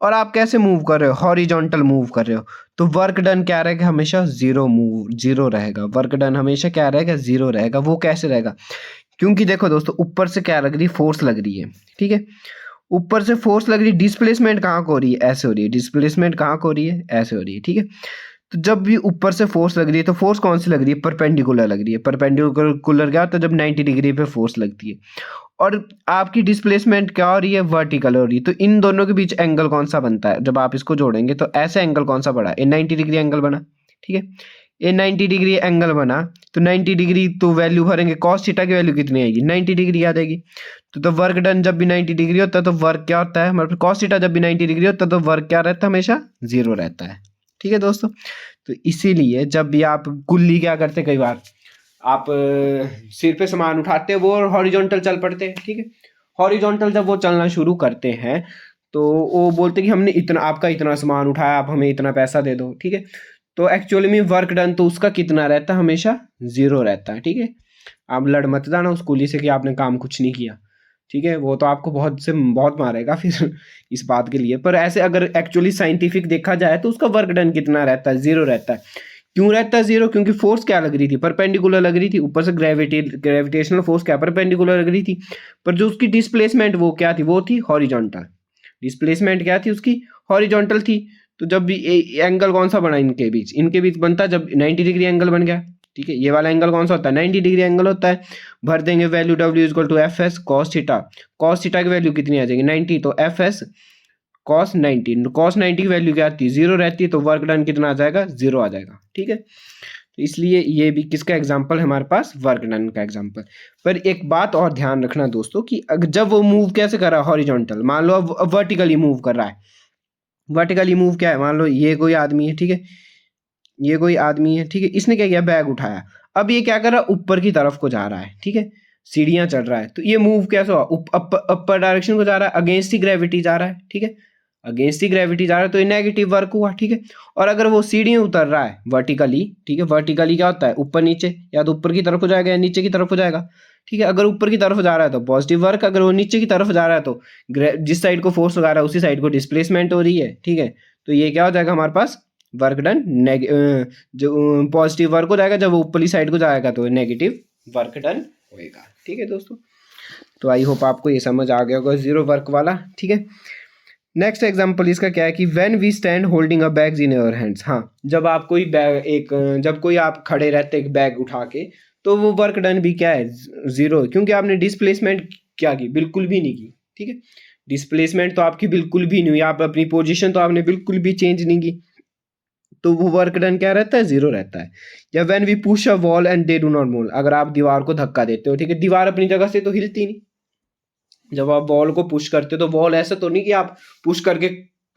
और आप कैसे मूव कर रहे हो, हॉरिजॉन्टल मूव कर रहे हो, तो वर्क डन क्या रहेगा, हमेशा जीरो रहेगा। वर्क डन हमेशा क्या रहेगा, जीरो रहेगा। वो कैसे रहेगा, क्योंकि देखो दोस्तों ऊपर से क्या लग रही है, फोर्स लग रही है। ठीक है, ऊपर से फोर्स लग रही है, डिस्प्लेसमेंट कहाँ को हो रही है, ऐसे हो रही है। डिस्प्लेसमेंट कहाँ को हो रही है, ऐसे हो रही है। ठीक है, तो जब भी ऊपर से फोर्स लग रही है तो फोर्स कौन सी लग रही है, परपेंडिकुलर लग रही है। परपेंडिकुलर क्या होता है, जब 90 डिग्री पे फोर्स लगती है, और आपकी डिस्प्लेसमेंट क्या हो रही है, वर्टिकल हो रही है। तो इन दोनों के बीच एंगल कौन सा बनता है, जब आप इसको जोड़ेंगे तो ऐसे एंगल कौन सा बना, ये 90 डिग्री एंगल बना। ठीक है, ये 90 डिग्री एंगल बना, तो 90 डिग्री तो वैल्यू भरेंगे, कॉस थीटा की वैल्यू कितनी आएगी, 90 डिग्री आ जाएगी। तो वर्क डन जब भी 90 डिग्री होता है तो वर्क क्या होता है, मतलब कॉस थीटा जब भी 90 डिग्री होता है तो वर्क क्या रहता है, हमेशा जीरो रहता है। ठीक है दोस्तों, तो इसीलिए जब भी आप कुल्ली क्या करते, कई बार आप सिर पे सामान उठाते हैं वो हॉरिजॉन्टल चल पड़ते हैं। ठीक है, हॉरिजॉन्टल जब वो चलना शुरू करते हैं तो वो बोलते हैं कि हमने इतना, आपका इतना सामान उठाया, आप हमें इतना पैसा दे दो। ठीक है, तो एक्चुअली में वर्क डन तो उसका कितना रहता है, हमेशा जीरो रहता है। ठीक है, आप लड़ मत जाना उस कुली से कि आपने काम कुछ नहीं किया। ठीक है, वो तो आपको बहुत मारेगा फिर इस बात के लिए। पर ऐसे अगर एक्चुअली साइंटिफिक देखा जाए तो उसका वर्क डन कितना रहता है, जीरो रहता है। क्यों रहता है जीरो, क्योंकि फोर्स क्या लग रही थी, परपेंडिकुलर लग रही थी। ऊपर से ग्रेविटेशनल फोर्स क्या परपेंडिकुलर लग रही थी, पर जो उसकी डिस्प्लेसमेंट वो क्या थी, वो थी हॉरिजॉन्टल। डिस्प्लेसमेंट क्या थी उसकी, हॉरिजॉन्टल थी। तो जब भी एंगल कौन सा बना इनके बीच बनता जब 90 डिग्री एंगल बन गया। ठीक है, ये वाला एंगल कौन सा होता है, 90 डिग्री एंगल होता है। भर देंगे value W equal to F S cos theta. Cos theta की वैल्यू कितनी आ जाएगी, 90, तो एफ एस कॉस 90 की वैल्यू क्या आती है, जीरो रहती है। तो वर्क डन कितना आ जाएगा, जीरो आ जाएगा। ठीक है, तो इसलिए ये भी किसका एग्जाम्पल है हमारे पास, वर्क डन का एग्जाम्पल। पर एक बात और ध्यान रखना दोस्तों कि जब वो मूव कैसे कर रहा है हॉरिजॉन्टल, मान लो अब वर्टिकली मूव कर रहा है। वर्टिकली मूव क्या है, मान लो ये कोई आदमी है। ठीक है, ये कोई आदमी है। ठीक है, इसने क्या किया, बैग उठाया। अब ये क्या कर रहा है, ऊपर की तरफ को जा रहा है। ठीक है, सीढ़ियाँ चढ़ रहा है, तो ये मूव कैसा हुआ, अपर डायरेक्शन को जा रहा है, अगेंस्ट ही ग्रेविटी जा रहा है, ठीक है, अगेंस्ट ही ग्रेविटी जा रहा है, तो ये नेगेटिव वर्क हुआ, ठीक है। और अगर वो सीढ़ियाँ उतर रहा है वर्टिकली, ठीक है, वर्टिकली क्या होता है, ऊपर नीचे, या तो ऊपर की तरफ हो जाएगा या नीचे की तरफ हो जाएगा, ठीक है। अगर ऊपर की तरफ जा रहा है तो पॉजिटिव वर्क, अगर वो नीचे की तरफ जा रहा है तो जिस साइड को फोर्स लगा रहा है उसी साइड को डिस्प्लेसमेंट हो रही है, ठीक है। तो ये क्या हो जाएगा हमारे पास, वर्क डन जो पॉजिटिव वर्क हो जाएगा, जब वो ऊपरली साइड को जाएगा तो नेगेटिव वर्क डन होएगा, ठीक है दोस्तों। तो आई होप आपको ये समझ आ गया होगा जीरो वर्क वाला, ठीक है। नेक्स्ट एग्जांपल इसका क्या है कि when we stand holding a bags in your hands, हाँ, जब आप कोई बैग जब कोई आप खड़े रहते एक बैग उठा के, तो वो वर्क डन भी क्या है, जीरो, क्योंकि आपने डिस्प्लेसमेंट क्या की, बिल्कुल भी नहीं की, ठीक है। डिस्प्लेसमेंट तो आपकी बिल्कुल भी नहीं हुई, आप अपनी पोजीशन तो आपने बिल्कुल भी चेंज नहीं की, तो वो वर्क डन क्या रहता है, जीरो रहता है। या when we push a wall and they do not move, अगर आप दीवार को धक्का देते हो, ठीक है, दीवार अपनी जगह से तो हिलती नहीं, जब आप बॉल को पुश करते हो तो बॉल ऐसा तो नहीं कि आप पुश करके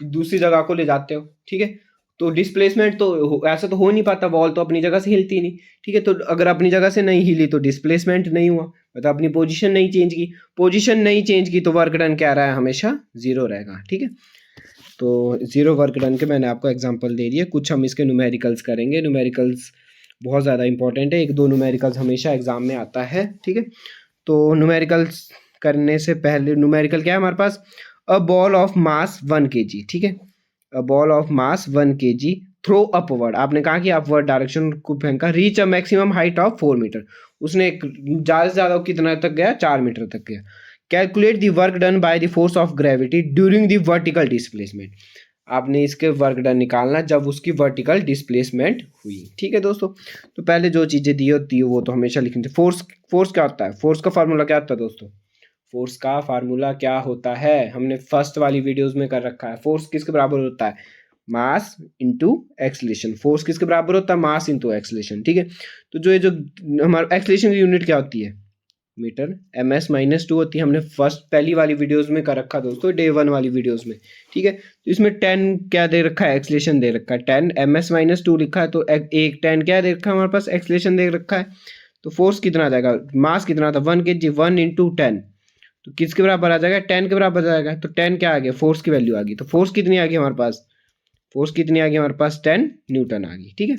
दूसरी जगह को ले जाते हो, ठीक है। तो डिस्प्लेसमेंट तो ऐसा तो हो नहीं पाता, बॉल तो अपनी जगह से हिलती नहीं, ठीक है। तो अगर अपनी जगह से नहीं हिली तो डिस्प्लेसमेंट नहीं हुआ, मतलब अपनी पोजीशन नहीं चेंज की, पोजीशन नहीं चेंज की तो वर्क डन क्या रहा है, हमेशा जीरो रहेगा, ठीक है। तो जीरो वर्क डन के मैंने आपको एग्जांपल दे दिए, कुछ हम इसके न्यूमेरिकल्स करेंगे। न्यूमेरिकल्स बहुत ज़्यादा इंपॉर्टेंट है, एक दो न्यूमेरिकल्स हमेशा एग्जाम में आता है, ठीक है। तो न्यूमेरिकल्स करने से पहले, न्यूमेरिकल क्या है हमारे पास, a ball of mass 1 kg, ठीक है, a ball of mass 1 kg throw upward, आपने कहा कि अपवर्ड डायरेक्शन को फेंका, reach a maximum height of 4 metre, उसने ज़्यादा से ज़्यादा कितना तक गया, 4 मीटर तक गया। Calculate the work done by the force of gravity during the vertical displacement, आपने इसके वर्क डन निकालना जब उसकी वर्टिकल डिस्प्लेसमेंट हुई, ठीक है दोस्तों। तो पहले जो चीज़ें दी होती है वो तो हमेशा लिखनी चाहिए। फोर्स क्या होता है, फोर्स का फार्मूला क्या होता है दोस्तों, फोर्स का फार्मूला क्या होता है, हमने फर्स्ट वाली वीडियोस में कर रखा है। फोर्स किसके बराबर होता है, मास इंटू एक्सलेशन, फोर्स किसके बराबर होता है, मास इंटू एक्सलेशन, ठीक है। तो जो ये जो हमारा एक्सलेशन की यूनिट क्या होती है, मीटर, ms-2 होती है, हमने फर्स्ट पहली वाली वीडियोस में कर रखा दोस्तों, डे 1 वाली वीडियोस में, ठीक है। तो इसमें 10 क्या दे रखा है, एक्सलेशन दे रखा है, 10 ms-2 लिखा है, तो एक 10 क्या दे रखा है हमारे पास, एक्सलेशन दे रखा है। तो फोर्स कितना आ जाएगा, मास कितना था 1 kg, 1 इंटू 10, तो किसके बराबर आ जाएगा, 10 के बराबर आ जाएगा। तो 10 क्या आ गया, फोर्स की वैल्यू आ गई, तो फोर्स कितनी आ गई हमारे पास, फोर्स कितनी आ गई हमारे पास, 10 न्यूटन आ गई, ठीक है।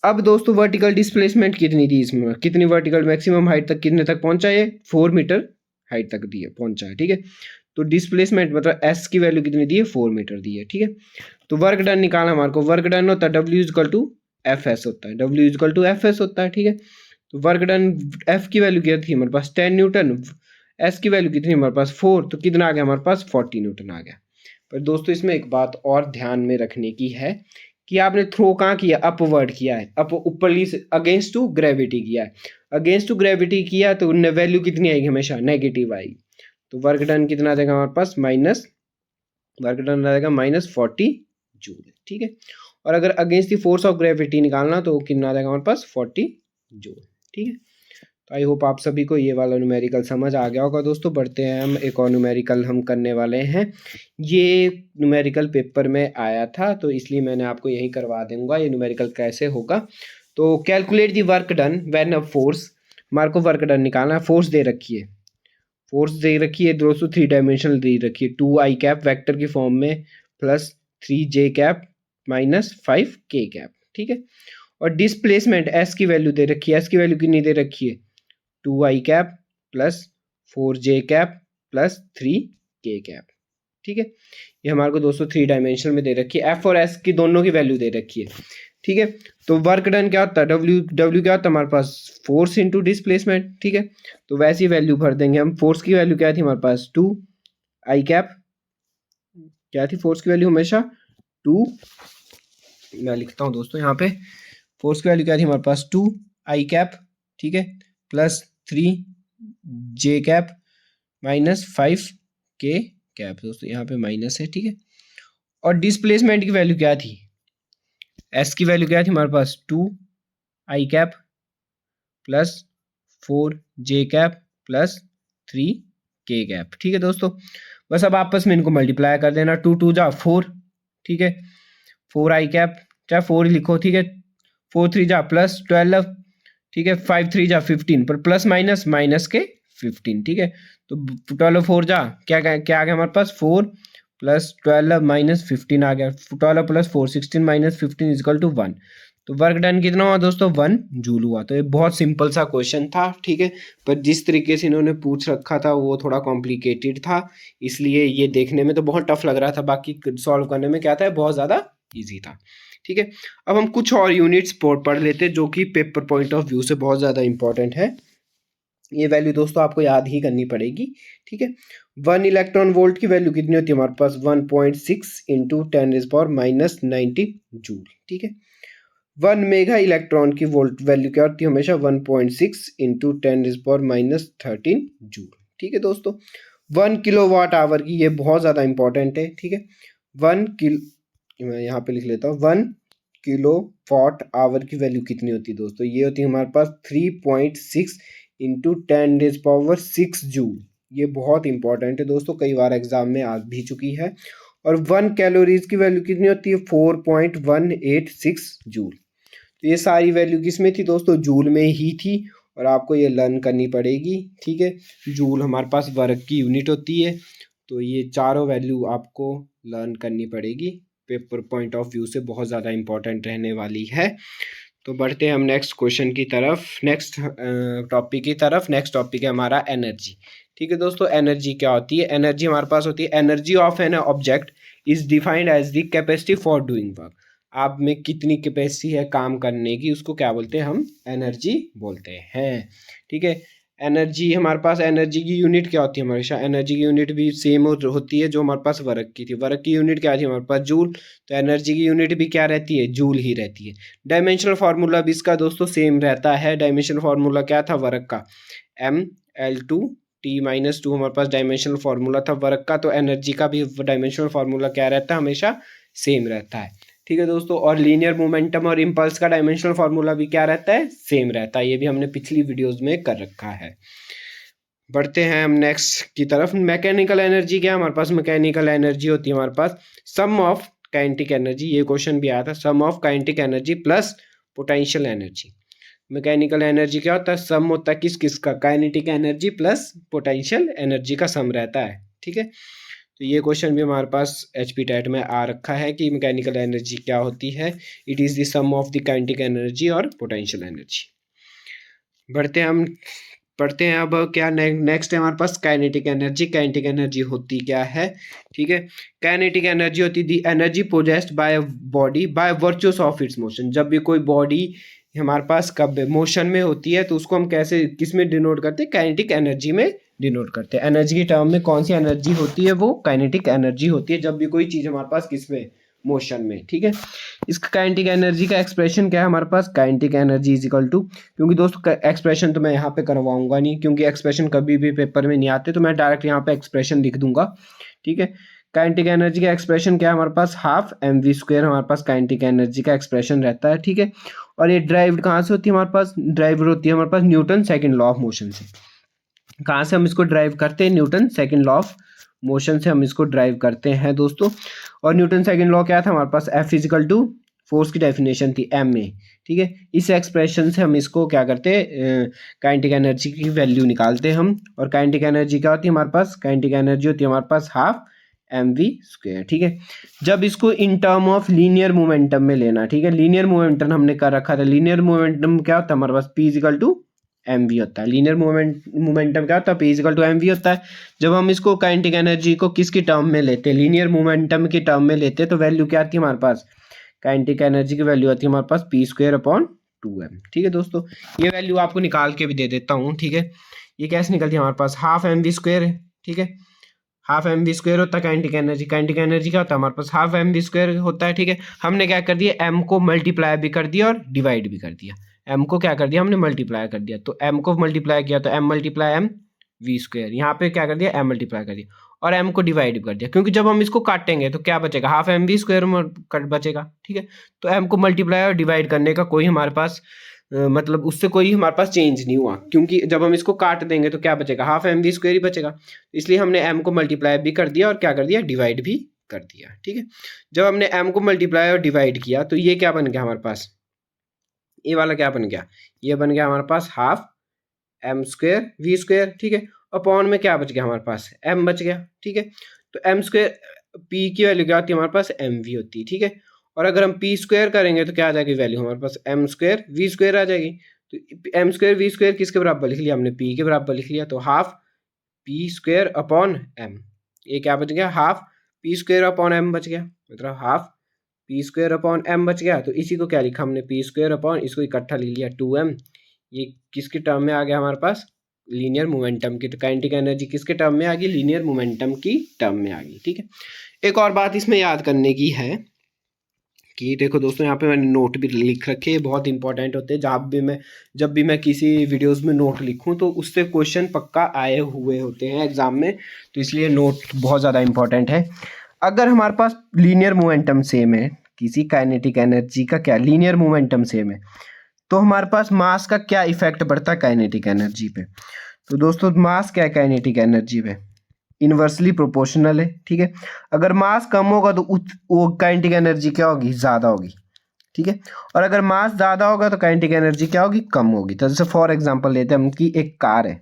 अब दोस्तों वर्टिकल डिस्प्लेसमेंट कितनी थी इसमें, कितनी वर्टिकल मैक्सिमम हाइट तक, कितने तक पहुंचा है, 4 मीटर हाइट तक दी है, पहुंचा है, ठीक है। तो डिस्प्लेसमेंट मतलब एस की वैल्यू कितनी दी है, 4 मीटर दी है, ठीक है। तो वर्क डन निकालना हमारे को, वर्क डन होता है W is equal to F S होता है, W is equal to F S होता है, ठीक है। तो वर्क डन एफ की वैल्यू क्या थी हमारे पास, 10 न्यूटन, एस की वैल्यू कितनी हमारे पास 4, तो कितना आ गया हमारे पास 40 न्यूटन आ गया। पर दोस्तों इसमें एक बात और ध्यान में रखने की है कि आपने थ्रो कहाँ किया, अपवर्ड किया है, अप ऊपरली से अगेंस्ट टू ग्रेविटी किया है, अगेंस्ट टू ग्रेविटी किया तो वैल्यू कितनी आएगी, हमेशा नेगेटिव आएगी। तो वर्क डन कितना आ जाएगा हमारे पास, वर्क डन आ जाएगा -40 जूल, ठीक है। और अगर against the force of gravity निकालना तो कितना आ जाएगा हमारे पास 40 जूल, ठीक है। तो आई होप आप सभी को ये वाला न्यूमेरिकल समझ आ गया होगा दोस्तों। बढ़ते हैं हम, एक और न्यूमेरिकल हम करने वाले हैं। ये न्यूमेरिकल पेपर में आया था तो इसलिए मैंने आपको यही करवा दूंगा। ये न्यूमेरिकल कैसे होगा, तो calculate the work done when a force, हमारे को वर्क डन निकालना है, फोर्स दे रखी है, फोर्स दे रखी है दोस्तों, 3 डायमेंशनल दे रखी है, 2i कैप वेक्टर की फॉर्म में plus 3j cap minus 5k cap, ठीक है। और डिस्प्लेसमेंट s की वैल्यू दे रखी है, s की वैल्यू कितनी दे रखी है, 2i cap plus 4j cap plus 3k cap, ठीक है। ये हमारे को दोस्तों 3 डायमेंशनल में दे रखी है, f और s की दोनों की वैल्यू दे रखी है, ठीक है। तो वर्क डन क्या होता है, w क्या होता है हमारे पास, फोर्स इंटू डिस्प्लेसमेंट, ठीक है। तो वैसी वैल्यू भर देंगे हम। फोर्स की वैल्यू क्या थी हमारे पास, 2i कैप, क्या थी फोर्स की वैल्यू हमेशा 2, मैं लिखता हूँ दोस्तों यहाँ पे, फोर्स की वैल्यू क्या थी हमारे पास 2i कैप, ठीक है, plus 3j cap minus 5k cap, दोस्तों यहाँ पे माइनस है, ठीक है। और डिस्प्लेसमेंट की वैल्यू क्या थी, s की वैल्यू क्या थी हमारे पास 2i cap plus 4j cap plus 3k cap, ठीक है दोस्तों। बस अब आपस में इनको मल्टीप्लाई कर देना, 2 2 जा 4, ठीक है, 4i कैप चाहे 4 ही लिखो, ठीक है, 4 3 जा प्लस 12, ठीक है, 5 3 जा 15 पर प्लस माइनस माइनस के 15, ठीक है। तो 12 4 जा क्या क्या आ गया हमारे पास 4 प्लस 12 माइनस 15 आ गया, 12 प्लस 4 16 माइनस 15 इजकल टू 1। तो वर्क डन कितना हुआ दोस्तों 1 जूल हुआ। तो ये बहुत सिंपल सा क्वेश्चन था, ठीक है, पर जिस तरीके से इन्होंने पूछ रखा था वो थोड़ा कॉम्प्लिकेटेड था, इसलिए ये देखने में तो बहुत टफ लग रहा था, बाकी सॉल्व करने में क्या था बहुत ज़्यादा ईजी था, ठीक है। अब हम कुछ और यूनिट्स पढ़ लेते हैं जो कि पेपर पॉइंट ऑफ व्यू से बहुत ज़्यादा इंपॉर्टेंट है। ये वैल्यू दोस्तों आपको याद ही करनी पड़ेगी, ठीक है। 1 इलेक्ट्रॉन वोल्ट की वैल्यू कितनी होती है हमारे पास 1.6 इंटू 10⁻⁻⁹ जूल, ठीक है। 1 मेगा इलेक्ट्रॉन की वोल्ट वैल्यू क्या होती है हमेशा 1.6 इंटू 10⁻13 जूल, ठीक है दोस्तों। 1 किलो वाट आवर की, ये बहुत ज़्यादा इंपॉर्टेंट है, ठीक है। 1 किलो, मैं यहाँ पे लिख लेता हूँ, 1 किलो वाट आवर की वैल्यू कितनी होती है दोस्तों, ये होती है हमारे पास 3.6 इंटू 10⁻6 जूल। ये बहुत इंपॉर्टेंट है दोस्तों, कई बार एग्जाम में आ भी चुकी है। और 1 कैलोरीज की वैल्यू कितनी होती है 4.186 जूल। तो ये सारी वैल्यू किस में थी दोस्तों, जूल में ही थी, और आपको ये लर्न करनी पड़ेगी, ठीक है। जूल हमारे पास वर्क की यूनिट होती है, तो ये चारों वैल्यू आपको लर्न करनी पड़ेगी, पेपर पॉइंट ऑफ व्यू से बहुत ज़्यादा इंपॉर्टेंट रहने वाली है। तो बढ़ते हैं हम नेक्स्ट क्वेश्चन की तरफ, नेक्स्ट टॉपिक की तरफ। नेक्स्ट टॉपिक है हमारा एनर्जी, ठीक है दोस्तों। एनर्जी क्या होती है, एनर्जी हमारे पास होती है energy of an object is defined as the capacity for doing work. आप में कितनी कैपेसिटी है काम करने की, उसको क्या बोलते हैं हम एनर्जी बोलते हैं, ठीक है। एनर्जी हमारे पास, एनर्जी की यूनिट क्या होती है हमेशा, एनर्जी की यूनिट भी सेम होती है जो हमारे पास वर्क की थी। वर्क की यूनिट क्या थी हमारे पास जूल, तो एनर्जी की यूनिट भी क्या रहती है जूल ही रहती है। डायमेंशनल फार्मूला भी इसका दोस्तों सेम रहता है। डायमेंशनल फार्मूला क्या था वर्क का, mL2T-2 हमारे पास डायमेंशनल फार्मूला था वर्क का, तो एनर्जी का भी डायमेंशनल फार्मूला क्या रहता है हमेशा सेम रहता है, ठीक है दोस्तों। और लीनियर मोमेंटम और इम्पल्स का डायमेंशनल फार्मूला भी क्या रहता है सेम रहता है, ये भी हमने पिछली वीडियोस में कर रखा है। बढ़ते हैं हम नेक्स्ट की तरफ। मैकेनिकल एनर्जी क्या है हमारे पास, मैकेनिकल एनर्जी होती है हमारे पास सम ऑफ काइनेटिक एनर्जी, ये क्वेश्चन भी आया था, sum of kinetic energy plus potential energy. Mechanical energy क्या होता है, सम होता है किस किस का, kinetic energy plus potential energy का सम रहता है, ठीक है। तो ये क्वेश्चन भी हमारे पास HP टेट में आ रखा है कि मैकेनिकल एनर्जी क्या होती है, it is the sum of the kinetic energy और पोटेंशियल एनर्जी। बढ़ते हैं हम, पढ़ते हैं अब क्या नेक्स्ट है हमारे पास काइनेटिक एनर्जी। काइनेटिक एनर्जी होती क्या है, ठीक है। काइनेटिक एनर्जी होती दी energy possessed by body by virtuous of its motion. जब भी कोई बॉडी हमारे पास कब मोशन में होती है तो उसको हम कैसे किस में डिनोट करते हैं, काइनेटिक एनर्जी में डिनोट करते हैं। एनर्जी के टर्म में कौन सी एनर्जी होती है, वो काइनेटिक एनर्जी होती है जब भी कोई चीज़ हमारे पास किस में मोशन में, ठीक है। इसका काइनेटिक एनर्जी का एक्सप्रेशन क्या है हमारे पास, kinetic energy is equal to, क्योंकि दोस्तों एक्सप्रेशन तो मैं यहाँ पे करवाऊंगा नहीं क्योंकि एक्सप्रेशन कभी भी पेपर में नहीं आते, तो मैं डायरेक्ट यहाँ पे एक्सप्रेशन लिख दूंगा, ठीक है। काइनेटिक एनर्जी का एक्सप्रेशन क्या है हमारे पास, हाफ mv² हमारे पास काइनेटिक एनर्जी का एक्सप्रेशन रहता है, ठीक है। और ये ड्राइव्ड कहाँ से होती है हमारे पास, ड्राइव्ड होती है हमारे पास Newton second law of motion से। कहाँ से हम इसको ड्राइव करते हैं, Newton second law of motion से हम इसको ड्राइव करते हैं दोस्तों। और न्यूटन सेकंड लॉ क्या था हमारे पास, F इजिकल टू फोर्स की डेफिनेशन थी m में, ठीक है। इस एक्सप्रेशन से हम इसको क्या करते हैं, काइनेटिक एनर्जी की वैल्यू निकालते हैं हम। और काइनेटिक एनर्जी क्या होती है हमारे पास, काइनेटिक एनर्जी होती है हमारे पास हाफ mv², ठीक है। जब इसको in term of linear momentum में लेना, ठीक है, लीनियर मोमेंटम हमने कर रखा था। लीनियर मोमेंटम क्या होता है हमारे पास, p इजिकल टू mv होता है। लीनियर मोमेंटम क्या होता है, p इजिकल टू mv होता है। जब हम इसको काइनेटिक एनर्जी को किसकी टर्म में लेते हैं, लीनियर मोमेंटम की टर्म में लेते हैं, तो वैल्यू क्या आती है हमारे पास, काइनेटिक एनर्जी की वैल्यू आती है हमारे पास p²/2m, ठीक है दोस्तों। ये वैल्यू आपको निकाल के भी दे देता हूँ, ठीक है। ये कैसे निकलती है हमारे पास, हाफ mv² है, ठीक है। हाफ mv² होता है काइनेटिक एनर्जी। काइनेटिक एनर्जी क्या होता है हमारे पास, हाफ mv² होता है, ठीक है। हमने क्या कर दिया, m को मल्टीप्लाई भी कर दिया और डिवाइड भी कर दिया। m को क्या कर दिया हमने, मल्टीप्लाई कर दिया, तो m को मल्टीप्लाई किया तो m मल्टीप्लाई mv²। यहाँ पे क्या कर दिया, m मल्टीप्लाई कर दिया और m को डिवाइड भी कर दिया, क्योंकि जब हम इसको काटेंगे तो क्या बचेगा, हाफ mv² बचेगा, ठीक है। तो m को मल्टीप्लाई और डिवाइड करने का कोई हमारे पास मतलब उससे कोई हमारे पास चेंज नहीं हुआ, क्योंकि जब हम इसको काट देंगे तो क्या बचेगा, हाफ mv² ही बचेगा। इसलिए हमने m को मल्टीप्लाई भी कर दिया और क्या कर दिया, डिवाइड भी कर दिया, ठीक है। जब हमने m को मल्टीप्लाई और डिवाइड किया तो ये क्या बन गया हमारे पास, ये वाला क्या बन गया, ये बन गया हमारे पास half m square v square, ठीक है। अपॉन में क्या बच गया हमारे पास, एम बच गया, ठीक है। तो एम स्क्वेयर पी की वैल्यू क्या होती है हमारे पास, एम वी होती है, ठीक है। और अगर हम पी स्क्वेयर करेंगे तो क्या आ जाएगी वैल्यू हमारे पास, एम स्क्वेयर वी स्क्वेयर आ जाएगी। तो एम स्क्वेयर वी स्क्वेयर किसके बराबर लिख लिया हमने, पी के बराबर लिख लिया। तो half P square upon M, ये क्या बच गया, half P square upon M बच गया, मतलब half P square upon M बच गया। तो इसी को क्या लिखा हमने, पी स्क्वेयर अपॉन, इसको इकट्ठा ले लिया 2m। ये किसके टर्म में आ गया हमारे पास, लीनियर मोमेंटम की। तो काइनेटिक एनर्जी किसके टर्म में आ गई, लीनियर मोमेंटम की टर्म में आ गई, ठीक है। एक और बात इसमें याद करने की है कि देखो दोस्तों, यहाँ पे मैंने नोट भी लिख रखे हैं, बहुत इंपॉर्टेंट होते हैं। जब भी मैं किसी वीडियोस में नोट लिखूं तो उससे क्वेश्चन पक्का आए हुए होते हैं एग्जाम में, तो इसलिए नोट बहुत ज़्यादा इंपॉर्टेंट है। अगर हमारे पास लीनियर मोमेंटम सेम है, किसी काइनेटिक एनर्जी का क्या लीनियर मोमेंटम सेम है, तो हमारे पास मास का क्या इफेक्ट पड़ता है काइनेटिक एनर्जी पे। तो दोस्तों मास क्या है काइनेटिक एनर्जी पे, इनवर्सली प्रोपोर्शनल है, ठीक है। अगर मास कम होगा तो वो काइनेटिक एनर्जी क्या होगी, ज़्यादा होगी, ठीक है। और अगर मास ज़्यादा होगा तो काइनेटिक एनर्जी क्या होगी, कम होगी। तो जैसे फॉर एग्जांपल लेते हैं हम कि एक कार है,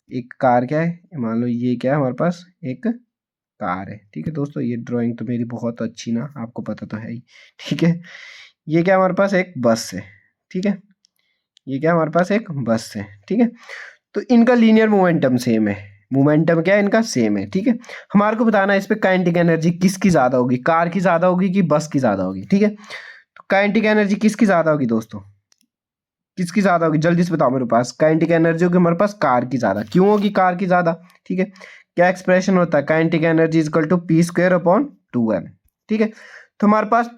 एक कार क्या है, मान लो ये क्या है हमारे पास, एक कार है, ठीक है दोस्तों। ये ड्राइंग तो मेरी बहुत अच्छी ना, आपको पता तो है ही, ठीक है। ये क्या हमारे पास एक बस है, ठीक है। ये क्या हमारे पास एक बस है, ठीक है। तो इनका लीनियर मोमेंटम सेम है, मोमेंटम क्या है इनका सेम है, ठीक है। हमारे को बताना है इस पे काइनेटिक एनर्जी किसकी ज़्यादा होगी, कार की ज़्यादा होगी कि बस की ज़्यादा होगी, ठीक है। तो काइनेटिक एनर्जी किसकी ज़्यादा होगी दोस्तों, किसकी ज़्यादा होगी, जल्दी से बताओ मेरे पास। काइनेटिक एनर्जी होगी हमारे पास कार की ज़्यादा, क्यों होगी कार की ज़्यादा, ठीक है। क्या एक्सप्रेशन होता है, kinetic energy equal to P square upon 2m, ठीक है। तो हमारे पास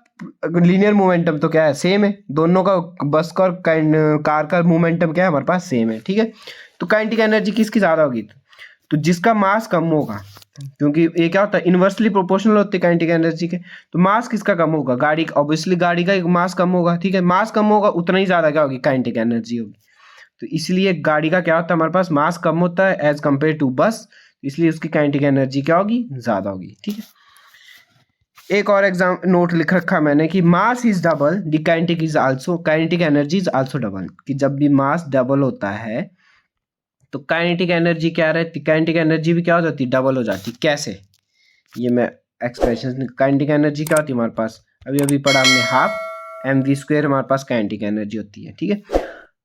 लीनियर मोमेंटम तो क्या है, सेम है दोनों का, बस का और कार का मोमेंटम क्या है हमारे पास, सेम है, ठीक है। तो काइनेटिक एनर्जी किसकी ज़्यादा होगी, तो जिसका मास कम होगा, क्योंकि ये क्या होता है इनवर्सली प्रोपोर्शनल होती है काइनेटिक एनर्जी के। तो मास किसका कम होगा, गाड़ी, ऑब्वियसली गाड़ी का मास कम होगा, ठीक है। मास कम होगा उतना ही ज़्यादा क्या होगी, काइनेटिक एनर्जी होगी। तो इसलिए गाड़ी का क्या होता है हमारे पास, मास कम होता है एज कम्पेयर टू बस, इसलिए उसकी काइनेटिक एनर्जी क्या होगी, ज़्यादा होगी, ठीक है। एक और एग्जाम नोट लिख रखा मैंने कि mass is double the kinetic is also, kinetic energy is also double, कि जब भी मास डबल होता है तो काइनेटिक एनर्जी क्या रहती, काइनेटिक एनर्जी भी क्या हो जाती है, डबल हो जाती। कैसे, ये मैं एक्सप्रेशन, काइनेटिक एनर्जी क्या होती है हमारे पास, अभी अभी पढ़ा हमने, हाफ एम वी स्क्वेयर हमारे पास काइनेटिक एनर्जी होती है, ठीक है।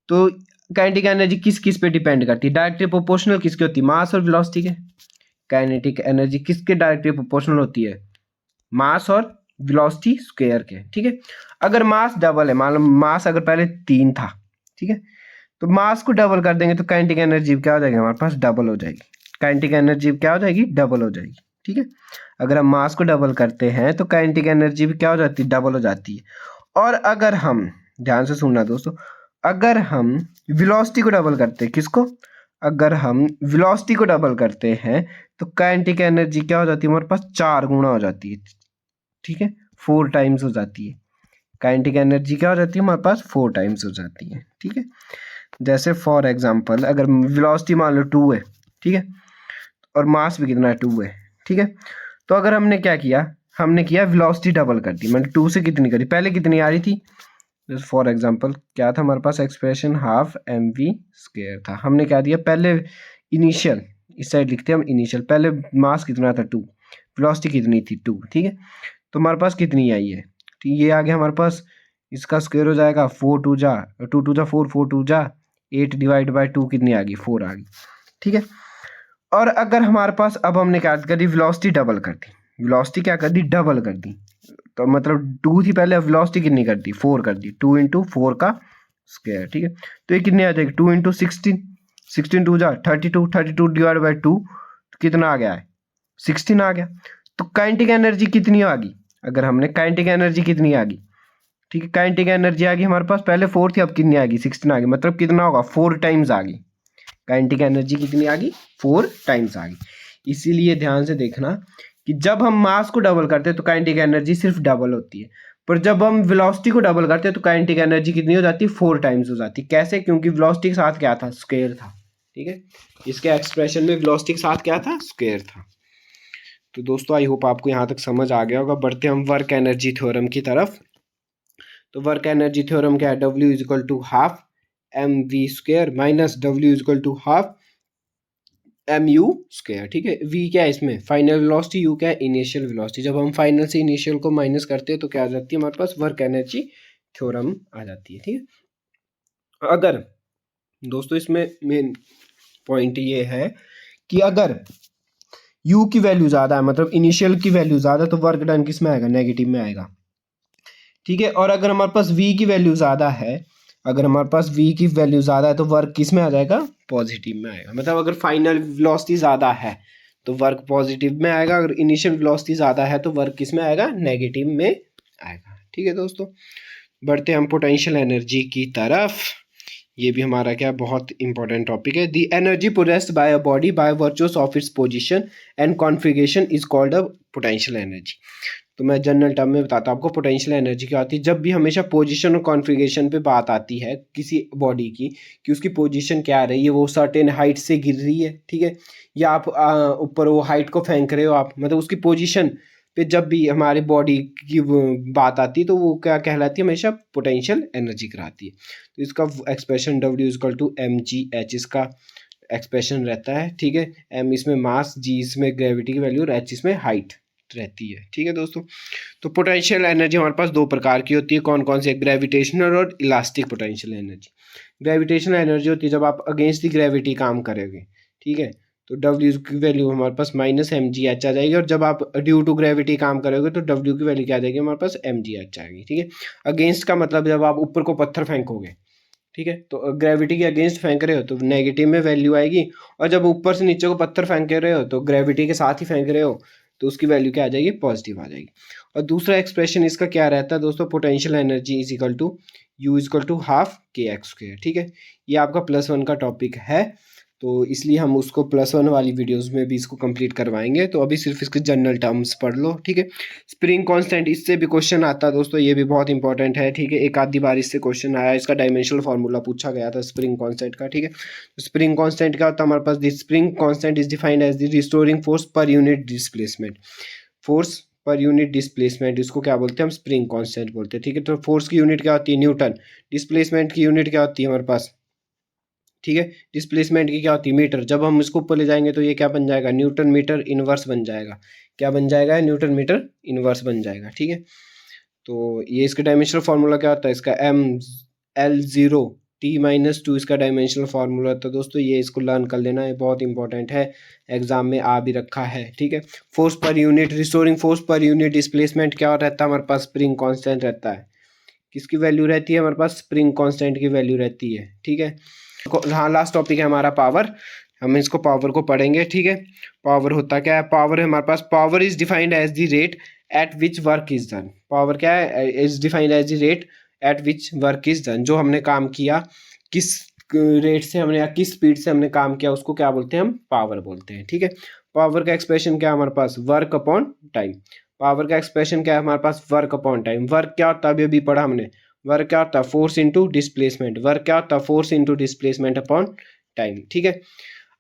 तो काइनेटिक एनर्जी किस किस पे डिपेंड करती है, डायरेक्टली प्रोपोर्शनल किसकी होती है, मास और वेलोसिटी के। काइनेटिक एनर्जी किसके डायरेक्टली प्रोपोर्शनल होती है, मास और वेलोसिटी स्क्वायर के, ठीक है। अगर मास डबल है, मान लो मास अगर पहले 3 था, ठीक है, तो मास को डबल कर देंगे तो काइनेटिक एनर्जी क्या हो जाएगी हमारे पास, डबल हो जाएगी। काइनेटिक एनर्जी क्या हो जाएगी, डबल हो जाएगी, ठीक है। अगर हम मास को डबल करते हैं तो काइनेटिक एनर्जी भी क्या हो जाती है, डबल हो जाती है। और अगर हम, ध्यान से सुनना दोस्तों, अगर हम वेलोसिटी को डबल करते हैं, किसको, अगर हम वेलोसिटी को डबल करते हैं तो काइनेटिक एनर्जी क्या हो जाती है हमारे पास, 4 गुना हो जाती है, ठीक है, 4 टाइम्स हो जाती है। काइनेटिक एनर्जी क्या हो जाती है हमारे पास, 4 टाइम्स हो जाती है, ठीक है। जैसे फॉर एग्जांपल अगर वेलोसिटी मान लो 2 है, ठीक है, और मास भी कितना है, 2 है, ठीक है। तो अगर हमने क्या किया, हमने किया वेलोसिटी डबल कर दी, मतलब 2 से कितनी करी, पहले कितनी आ रही थी, जैसे फॉर एग्जांपल क्या था हमारे पास expression, half M v square था। हमने क्या दिया, पहले इनिशियल, इस साइड लिखते हैं हम इनिशियल, पहले मास कितना था 2, वेलोसिटी कितनी थी 2, ठीक है। तो हमारे पास कितनी आई है, ठीक, ये आ गया हमारे पास, इसका स्क्वायर हो जाएगा 4 2 जा 2 2 जा 4 4 2 जा 8 डिवाइड बाई 2 कितनी आ गई, 4 आ गई, ठीक है। और अगर हमारे पास, अब हमने क्या कर दी, वेलोसिटी डबल कर दी, वेलोसिटी क्या कर दी, डबल कर दी। तो मतलब 2 थी पहले, अब वेलोसिटी कितनी कर दी, 4 कर दी, 2 इंटू 4 का स्क्वायर, ठीक है। तो ये कितनी आ जाएगी, 2 इंटू 16, 16 2 जा 32, 32 डिवाइड बाई 2 कितना आ गया है, 16 आ गया। तो काइनेटिक एनर्जी कितनी आ गई, अगर हमने काइनेटिक एनर्जी कितनी आ गई, ठीक है, काइनेटिक एनर्जी आ गई हमारे पास, पहले 4 थी अब कितनी आ गई, 16 आ गई, मतलब कितना होगा, 4 टाइम्स आ गई। काइनेटिक एनर्जी कितनी आ गई, 4 टाइम्स आ गई। इसीलिए ध्यान से देखना कि जब हम मास को डबल करते हैं तो काइनेटिक एनर्जी सिर्फ डबल होती है, पर जब हम वेलोसिटी को डबल करते हैं तो काइनेटिक एनर्जी कितनी हो जाती है, 4 टाइम्स हो जाती है। कैसे, क्योंकि वेलोसिटी के साथ क्या था, स्क्वायर था, ठीक है। इसके एक्सप्रेशन में वेलोसिटी के साथ क्या था, स्क्वायर था। तो दोस्तों आई होप आपको यहाँ तक समझ आ गया होगा। बढ़ते हम वर्क एनर्जी थ्योरम की तरफ। तो वर्क एनर्जी थ्योरम क्या है, W is equal to half M V square minus W is equal to half M U square. ठीक है, V क्या है इसमें, फाइनल वेलोसिटी, U क्या है, इनिशियल वेलोसिटी। जब हम फाइनल से इनिशियल को माइनस करते हैं तो क्या आ जाती है हमारे पास, वर्क एनर्जी थ्योरम आ जाती है। ठीक है, अगर दोस्तों इसमें मेन पॉइंट ये है कि अगर U की वैल्यू ज़्यादा है, मतलब इनिशियल की वैल्यू ज़्यादा, तो वर्क डन किस में आएगा, नेगेटिव में आएगा। ठीक है, और अगर हमारे पास V की वैल्यू ज़्यादा है, अगर हमारे पास V की वैल्यू ज़्यादा है तो वर्क किस में आ जाएगा, पॉजिटिव में आएगा। मतलब अगर फाइनल वेलोसिटी ज़्यादा है तो वर्क पॉजिटिव में आएगा, अगर इनिशियल वेलोसिटी ज़्यादा है तो वर्क किस में आएगा, नेगेटिव में आएगा। ठीक है दोस्तों, बढ़ते हम पोटेंशियल एनर्जी की तरफ। ये भी हमारा क्या बहुत इंपॉर्टेंट टॉपिक है। दी energy possessed by a body by virtuous of its position and configuration is called a potential energy. तो मैं जनरल टर्म में बताता हूँ आपको पोटेंशियल एनर्जी क्या होती है। जब भी हमेशा पोजीशन और कॉन्फ़िगरेशन पे बात आती है किसी बॉडी की, कि उसकी पोजीशन क्या रही है, वो सर्टेन हाइट से गिर रही है, ठीक है, या आप ऊपर वो हाइट को फेंक रहे हो आप, मतलब उसकी पोजीशन पे जब भी हमारे बॉडी की बात आती है तो वो क्या कहलाती है, हमेशा पोटेंशियल एनर्जी कराती है। तो इसका expression W equal to M G H इसका एक्सप्रेशन रहता है। ठीक है, एम इसमें मास, जी इसमें ग्रेविटी की वैल्यू और एच इसमें हाइट रहती है। ठीक है दोस्तों, तो पोटेंशियल एनर्जी हमारे पास दो प्रकार की होती है, कौन कौन सी, ग्रेविटेशनल और elastic potential energy. Gravitational energy होती है जब आप अगेंस्ट द ग्रेविटी काम करोगे, ठीक है, तो W की वैल्यू हमारे पास माइनस एम जी एच आ जाएगी, और जब आप ड्यू टू ग्रेविटी काम करोगे तो W की वैल्यू क्या आ जाएगी हमारे पास, एम जी एच आएगी। ठीक है, अगेंस्ट का मतलब जब आप ऊपर को पत्थर फेंकोगे, ठीक है, तो ग्रेविटी के अगेंस्ट फेंक रहे हो तो नेगेटिव में वैल्यू आएगी, और जब ऊपर से नीचे को पत्थर फेंक रहे हो तो ग्रेविटी के साथ ही फेंक रहे हो तो उसकी वैल्यू क्या आ जाएगी, पॉजिटिव आ जाएगी। और दूसरा एक्सप्रेशन इसका क्या रहता है दोस्तों, potential energy is equal to U equal to half K X square. ठीक है, ये आपका +1 का टॉपिक है, तो इसलिए हम उसको +1 वाली वीडियोस में भी इसको कंप्लीट करवाएंगे। तो अभी सिर्फ इसके जनरल टर्म्स पढ़ लो। ठीक है, स्प्रिंग कांस्टेंट, इससे भी क्वेश्चन आता है दोस्तों, ये भी बहुत इंपॉर्टेंट है। ठीक है, एक आधी बार इससे क्वेश्चन आया, इसका डायमेंशनल फार्मूला पूछा गया था स्प्रिंग कांस्टेंट का। ठीक है, तो स्प्रिंग कांस्टेंट क्या होता है हमारे पास, the spring constant is defined as the restoring force per unit displacement. Force per unit displacement, इसको क्या बोलते हैं हम, स्प्रिंग कांस्टेंट बोलते हैं। ठीक है, तो फोर्स की यूनिट क्या होती है, न्यूटन। डिस्प्लेसमेंट की यूनिट क्या होती है हमारे पास, ठीक है, डिस्प्लेसमेंट की क्या होती है, मीटर। जब हम इसको ऊपर ले जाएंगे तो ये क्या बन जाएगा, न्यूटन मीटर इनवर्स बन जाएगा। क्या बन जाएगा, न्यूटन मीटर इनवर्स बन जाएगा। ठीक है, तो ये इसका डायमेंशनल फार्मूला क्या होता है, इसका mL0T-2 इसका डायमेंशनल फार्मूला। तो दोस्तों ये इसको लर्न कर लेना, है बहुत इंपॉर्टेंट है, एग्जाम में आ भी रखा है। ठीक है, force per unit, restoring force per unit displacement क्या रहता है हमारे पास, स्प्रिंग कांस्टेंट रहता है। किसकी वैल्यू रहती है हमारे पास, स्प्रिंग कांस्टेंट की वैल्यू रहती है। ठीक है, हाँ लास्ट टॉपिक है हमारा पावर, हम इसको पावर को पढ़ेंगे। ठीक है, पावर होता क्या है, पावर है हमारे पास, power is defined as the rate at which work is done. Power क्या है, is defined as the rate at which work is done, जो हमने काम किया किस रेट से हमने या किस स्पीड से हमने काम किया उसको क्या बोलते हैं हम, पावर बोलते हैं। ठीक है, पावर का एक्सप्रेशन क्या है हमारे पास, वर्क अपॉन टाइम। पावर का एक्सप्रेशन क्या है हमारे पास, वर्क अपॉन टाइम। वर्क क्या होता है, अभी अभी पढ़ा हमने, वर्क क्या होता है, फोर्स इंटू डिस्प्लेसमेंट। वर्क क्या होता है, force into displacement upon time. ठीक है,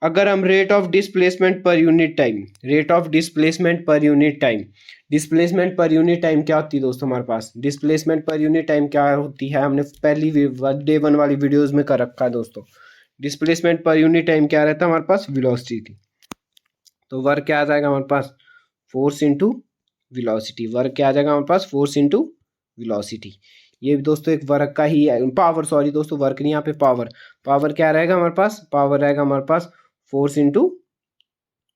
अगर हम रेट ऑफ डिस्प्लेसमेंट पर unit time, rate of displacement पर यूनिट टाइम, डिस्प्लेसमेंट पर यूनिट टाइम क्या होती है दोस्तों हमारे पास, डिस्प्लेसमेंट पर यूनिट टाइम क्या होती है, हमने पहली डे 1 वाली वीडियोस में कर रखा है दोस्तों। डिस्प्लेसमेंट पर यूनिट टाइम क्या रहता है हमारे पास, वेलोसिटी थी। तो वर्क क्या आ जाएगा हमारे पास, फोर्स इंटू वेलोसिटी। वर्क क्या आ जाएगा हमारे पास, फोर्स इंटू वेलोसिटी। ये भी दोस्तों एक वर्क का ही पावर, सॉरी दोस्तों वर्क नहीं, यहाँ पे पावर। पावर क्या रहेगा हमारे पास, पावर रहेगा हमारे पास फोर्स इंटू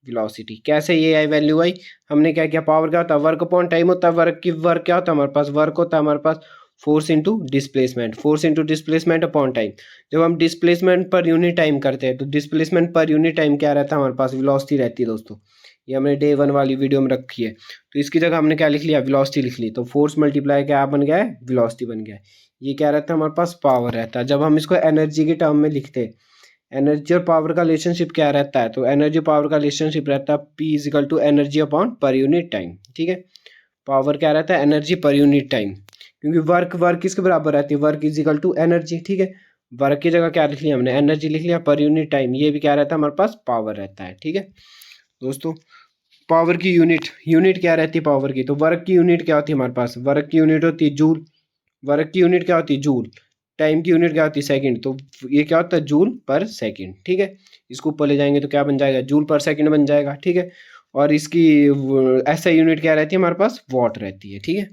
वेलोसिटी। कैसे ये आई वैल्यू आई, हमने क्या किया, पावर क्या होता है, वर्क अपॉन टाइम होता है। वर्क की वर्क क्या होता है हमारे पास, वर्क होता है हमारे पास force into displacement. Force into displacement upon time. जब हम डिस्प्लेसमेंट पर यूनिट टाइम करते हैं तो डिस्प्लेसमेंट पर यूनिट टाइम क्या रहता है हमारे पास, वेलोसिटी रहती है दोस्तों। ये हमने डे 1 वाली वीडियो में रखी है, तो इसकी जगह हमने क्या लिख लिया, वेलोसिटी लिख ली। तो फोर्स मल्टीप्लाई क्या बन गया है, वेलोसिटी बन गया है। ये क्या रहता है हमारे पास, पावर रहता है। जब हम इसको एनर्जी के टर्म में लिखते हैं, एनर्जी और पावर का रिलेशनशिप क्या रहता है, तो एनर्जी पावर का रिलेशनशिप रहता है P is equal to energy upon per unit time. ठीक है, पावर क्या रहता है, एनर्जी पर यूनिट टाइम, क्योंकि वर्क वर्क किसके बराबर रहती है, work is equal to energy. ठीक है, वर्क की जगह क्या लिख लिया हमने, एनर्जी लिख लिया, पर यूनिट टाइम ये भी क्या रहता है हमारे पास, पावर रहता है। ठीक है दोस्तों, पावर की यूनिट, यूनिट क्या रहती है पावर की, तो वर्क की यूनिट क्या होती है हमारे पास, वर्क की यूनिट होती है जूल। वर्क की यूनिट क्या होती है? जूल। टाइम की यूनिट क्या होती है? सेकंड। तो ये क्या होता है? जूल पर सेकंड, ठीक है। इसको ऊपर ले जाएंगे तो क्या बन जाएगा? जूल पर सेकंड बन जाएगा, ठीक है। और इसकी ऐसा यूनिट क्या रहती है हमारे पास? वॉट रहती है, ठीक है।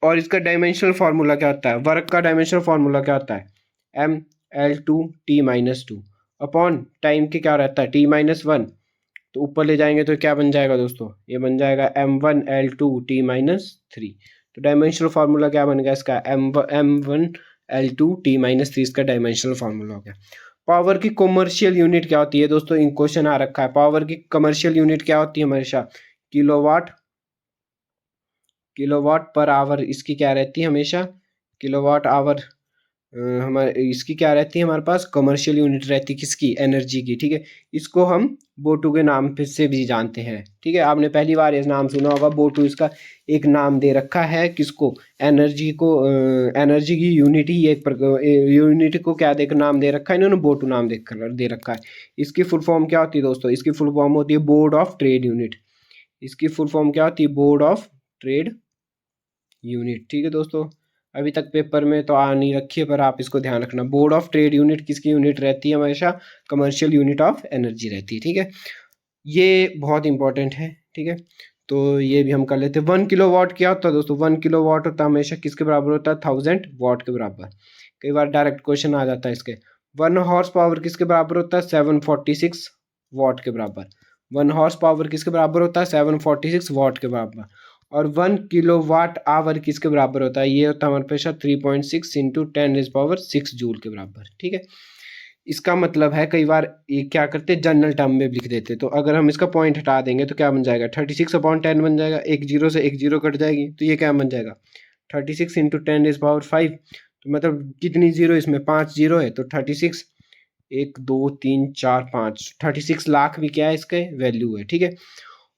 और इसका डायमेंशनल फार्मूला क्या होता है? वर्क का डायमेंशनल फार्मूला क्या होता है? mL2T-2 अपॉन टाइम के क्या रहता है? T-1। तो ऊपर ले जाएंगे तो क्या बन जाएगा दोस्तों? ये बन जाएगा m1L2T-3। तो डायमेंशनल फार्मूला क्या बन गया इसका? m1L2T-3 इसका डायमेंशनल फार्मूला हो गया। पावर की कॉमर्शियल यूनिट क्या होती है दोस्तों? इन क्वेश्चन आ रखा है। पावर की कमर्शियल यूनिट क्या होती है हमेशा? किलोवाट, किलोवाट पर आवर इसकी क्या रहती है हमेशा? Kilowatt hour. हमारे इसकी क्या रहती है हमारे पास? कमर्शियल यूनिट रहती है किसकी? एनर्जी की, ठीक है। इसको हम बोटू के नाम से भी जानते हैं, ठीक है। आपने पहली बार इस नाम सुना होगा बोटू। इसका एक नाम दे रखा है किसको? एनर्जी को। एनर्जी की यूनिट ही एक यूनिट को क्या देकर नाम दे रखा है इन्होंने? बोटू नाम देकर दे रखा है। इसकी फुल फॉर्म क्या होती है दोस्तों? इसकी फुल फॉर्म होती है बोर्ड ऑफ ट्रेड यूनिट। इसकी फुल फॉर्म क्या होती है? बोर्ड ऑफ ट्रेड यूनिट, ठीक है दोस्तों। अभी तक पेपर में तो आ नहीं रखी है, पर आप इसको ध्यान रखना। बोर्ड ऑफ ट्रेड यूनिट किसकी यूनिट रहती है हमेशा? कमर्शियल यूनिट ऑफ एनर्जी रहती है, ठीक है। ये बहुत इंपॉर्टेंट है, ठीक है। तो ये भी हम कर लेते हैं। 1 किलोवाट क्या होता है दोस्तों? 1 किलोवाट होता है हमेशा किसके बराबर होता है? 1000 वाट के बराबर। कई बार डायरेक्ट क्वेश्चन आ जाता है इसके। 1 हॉर्स पावर किसके बराबर होता है? 746 वाट के बराबर। 1 हॉर्स पावर किसके बराबर होता है? 746 वाट के बराबर। और 1 किलोवाट आवर किसके बराबर होता है? ये होता है हमारे पेशा 3.6 इंटू 10⁻6 जूल के बराबर, ठीक है। इसका मतलब है कई बार ये क्या करते हैं? जनरल टर्म में लिख देते। तो अगर हम इसका पॉइंट हटा देंगे तो क्या बन जाएगा? 36/10 बन जाएगा। एक जीरो से एक जीरो कट जाएगी तो ये क्या बन जाएगा? 36 इंटू 10⁻5। तो मतलब कितनी जीरो इसमें? 5 जीरो है। तो 36, 1 2 3 4 5, 36 लाख भी क्या है? इसके वैल्यू है, ठीक है।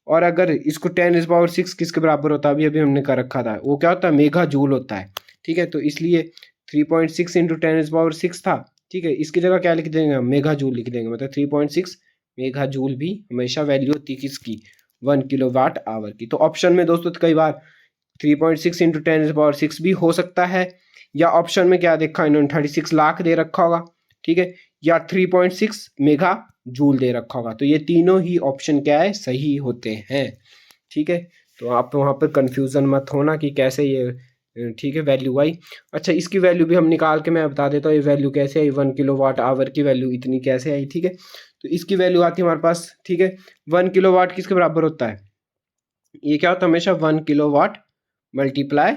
और अगर इसको 10⁻6 किसके बराबर होता है? अभी अभी हमने कर रखा था, वो क्या होता है? मेगा जूल होता है, ठीक है। तो इसलिए 3.6 इंटू 10⁻6 था, ठीक है। इसकी जगह क्या लिख देंगे हम? मेगा जूल लिख देंगे। मतलब 3.6 मेगा जूल भी हमेशा वैल्यू होती है किसकी? 1 किलोवाट आवर की। तो ऑप्शन में दोस्तों कई बार 3.6 इंटू 10⁻6 भी हो सकता है, या ऑप्शन में क्या देखा इन्होंने? 36 लाख दे रखा होगा, ठीक है, या 3.6 मेगा जूल दे रखा होगा। तो ये तीनों ही ऑप्शन क्या है? सही होते हैं, ठीक है। तो आप वहाँ पर कंफ्यूजन मत होना कि कैसे ये, ठीक है, वैल्यू आई। अच्छा, इसकी वैल्यू भी हम निकाल के मैं बता देता हूँ। ये वैल्यू कैसे आई? 1 किलोवाट आवर की वैल्यू इतनी कैसे आई, ठीक है। तो इसकी वैल्यू आती है हमारे पास, ठीक है। 1 किलोवाट किसके बराबर होता है? ये क्या होता है हमेशा? 1 किलोवाट मल्टीप्लाई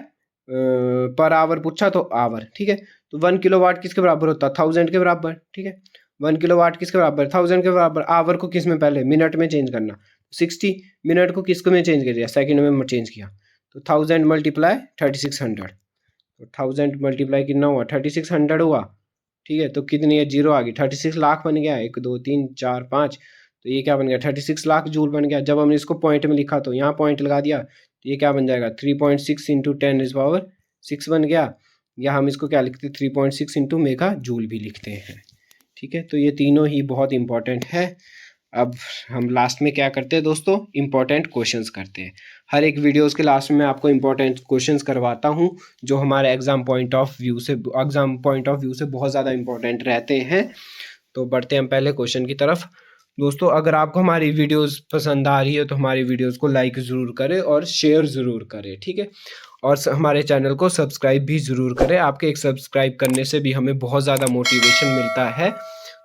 पर आवर पूछा तो आवर, ठीक है। तो 1 किलोवाट किसके बराबर होता है? 1000 के बराबर, ठीक है। 1 किलोवाट किसके बराबर? 1000 के बराबर। आवर को किस में? पहले मिनट में चेंज करना। 60 मिनट को किसको में चेंज कर दिया? सेकंड में चेंज किया। तो 1000 मल्टीप्लाई 3600। तो 1000 मल्टीप्लाई कितना हुआ? 3600 हुआ, ठीक है। तो कितनी है? जीरो आ गई। 36 लाख बन गया। 1 2 3 4 5। तो ये क्या बन गया? 36 लाख जूल बन गया। जब हमने इसको पॉइंट में लिखा तो यहाँ पॉइंट लगा दिया तो ये क्या बन जाएगा? 3.6 इंटू 10⁻6 बन गया। या हम इसको क्या लिखते हैं? 3.6 इंटू मेगा जूल भी लिखते हैं, ठीक है। तो ये तीनों ही बहुत इंपॉर्टेंट है। अब हम लास्ट में क्या करते हैं दोस्तों? इंपॉर्टेंट क्वेश्चंस करते हैं। हर एक वीडियोस के लास्ट में मैं आपको इंपॉर्टेंट क्वेश्चंस करवाता हूँ, जो हमारे एग्जाम पॉइंट ऑफ व्यू से बहुत ज़्यादा इंपॉर्टेंट रहते हैं। तो बढ़ते हैं हम पहले क्वेश्चन की तरफ। दोस्तों, अगर आपको हमारी वीडियोस पसंद आ रही है तो हमारी वीडियोस को लाइक ज़रूर करें और शेयर ज़रूर करें, ठीक है। और हमारे चैनल को सब्सक्राइब भी ज़रूर करें। आपके एक सब्सक्राइब करने से भी हमें बहुत ज़्यादा मोटिवेशन मिलता है।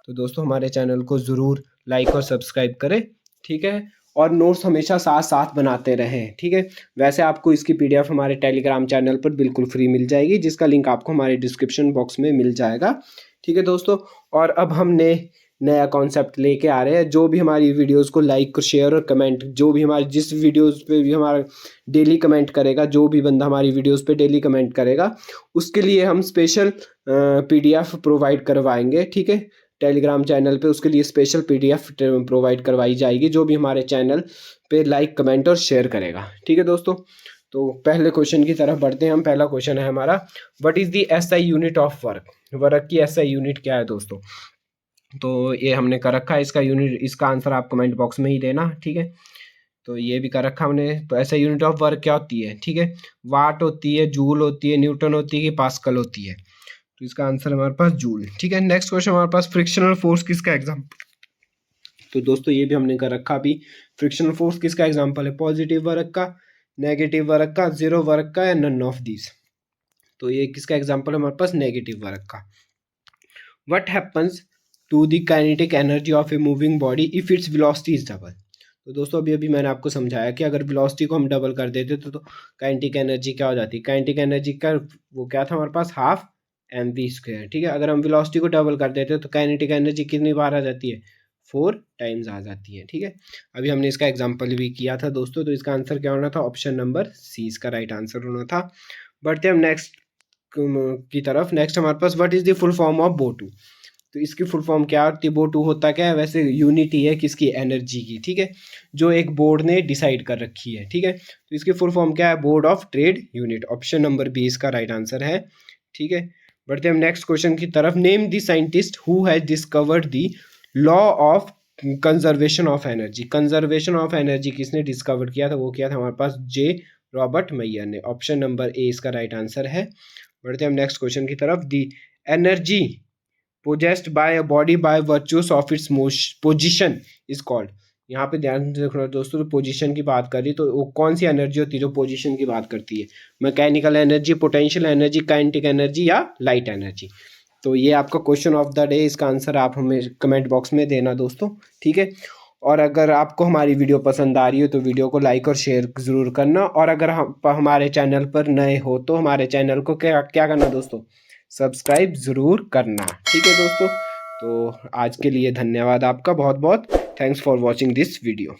तो दोस्तों, हमारे चैनल को ज़रूर लाइक और सब्सक्राइब करें, ठीक है। और नोट्स हमेशा साथ साथ बनाते रहें, ठीक है। वैसे आपको इसकी पीडीएफ हमारे टेलीग्राम चैनल पर बिल्कुल फ्री मिल जाएगी, जिसका लिंक आपको हमारे डिस्क्रिप्शन बॉक्स में मिल जाएगा, ठीक है दोस्तों। और अब हमने नया कॉन्सेप्ट लेके आ रहे हैं। जो भी हमारी वीडियोस को लाइक शेयर और कमेंट, जो भी हमारी जिस वीडियोस पे भी हमारा डेली कमेंट करेगा, जो भी बंदा हमारी वीडियोस पे डेली कमेंट करेगा, उसके लिए हम स्पेशल पीडीएफ प्रोवाइड करवाएंगे, ठीक है। टेलीग्राम चैनल पे उसके लिए स्पेशल पीडीएफ प्रोवाइड करवाई जाएगी, जो भी हमारे चैनल पे लाइक कमेंट और शेयर करेगा, ठीक है दोस्तों। तो पहले क्वेश्चन की तरफ बढ़ते हैं हम। पहला क्वेश्चन है हमारा, what is the SI unit of work? Work की एसआई यूनिट क्या है दोस्तों? तो ये हमने कर रखा है। इसका यूनिट, इसका आंसर आप कमेंट बॉक्स में ही देना, ठीक है। तो ये भी कर रखा हमने। तो ऐसा यूनिट ऑफ वर्क क्या होती है, ठीक है, वाट होती है, जूल होती है, न्यूटन होती है कि पास्कल होती है। तो इसका आंसर हमारे पास जूल। ठीक है, नेक्स्ट क्वेश्चन हमारे पास फ्रिक्शनल फोर्स किसका एग्जाम्पल। तो दोस्तों ये भी हमने कर रखा अभी। फ्रिक्शनल फोर्स किसका एग्जाम्पल है, पॉजिटिव वर्क का, नेगेटिव वर्क का, जीरो वर्क का या नन ऑफ दिस। तो ये किसका एग्जाम्पल है हमारे पास, नेगेटिव वर्क का। What happens to the kinetic energy of a moving body if its velocity is double. तो दोस्तों अभी मैंने आपको समझाया कि अगर वेलोसिटी को हम डबल कर देते तो काइनेटिक एनर्जी क्या हो जाती है। काइनेटिक एनर्जी का वो क्या था हमारे पास, हाफ mv²। ठीक है, अगर हम वेलोसिटी को डबल कर देते तो काइनेटिक एनर्जी कितनी बार आ जाती है, 4 टाइम्स आ जाती है। ठीक है, अभी हमने इसका एग्जाम्पल भी किया था दोस्तों। तो इसका आंसर क्या होना था, ऑप्शन नंबर सी इसका राइट आंसर होना था। बढ़ते हम नेक्स्ट की तरफ। नेक्स्ट हमारे पास what is the full form of बोटू। तो इसकी फुल फॉर्म क्या होती है, बोटू होता क्या है, वैसे यूनिट ही है किसकी, एनर्जी की। ठीक है, जो एक बोर्ड ने डिसाइड कर रखी है। ठीक है, तो इसकी फुल फॉर्म क्या है, board of trade unit. Option number B इसका राइट आंसर है। ठीक है, बढ़ते हम नेक्स्ट क्वेश्चन की तरफ। Name the scientist who has discovered the law of conservation of energy. Conservation of energy किसने डिस्कवर किया था, वो किया था हमारे पास जे रॉबर्ट मेयर ने। ऑप्शन नंबर ए इसका राइट आंसर है। बढ़ते हम नेक्स्ट क्वेश्चन की तरफ। The energy possessed by a body by virtues of its position is called। यहाँ पे ध्यान से रखना दोस्तों, तो पोजीशन की बात करी तो वो कौन सी एनर्जी होती है जो पोजीशन की बात करती है, mechanical energy, potential energy, kinetic energy या लाइट एनर्जी। तो ये आपका क्वेश्चन ऑफ द डे। इसका आंसर आप हमें कमेंट बॉक्स में देना दोस्तों। ठीक है, और अगर आपको हमारी वीडियो पसंद आ रही हो तो वीडियो को लाइक और शेयर ज़रूर करना। और अगर हम हमारे चैनल पर नए हो तो हमारे चैनल को क्या क्या करना दोस्तों, सब्सक्राइब ज़रूर करना। ठीक है दोस्तों, तो आज के लिए धन्यवाद आपका बहुत बहुत। Thanks for watching this video.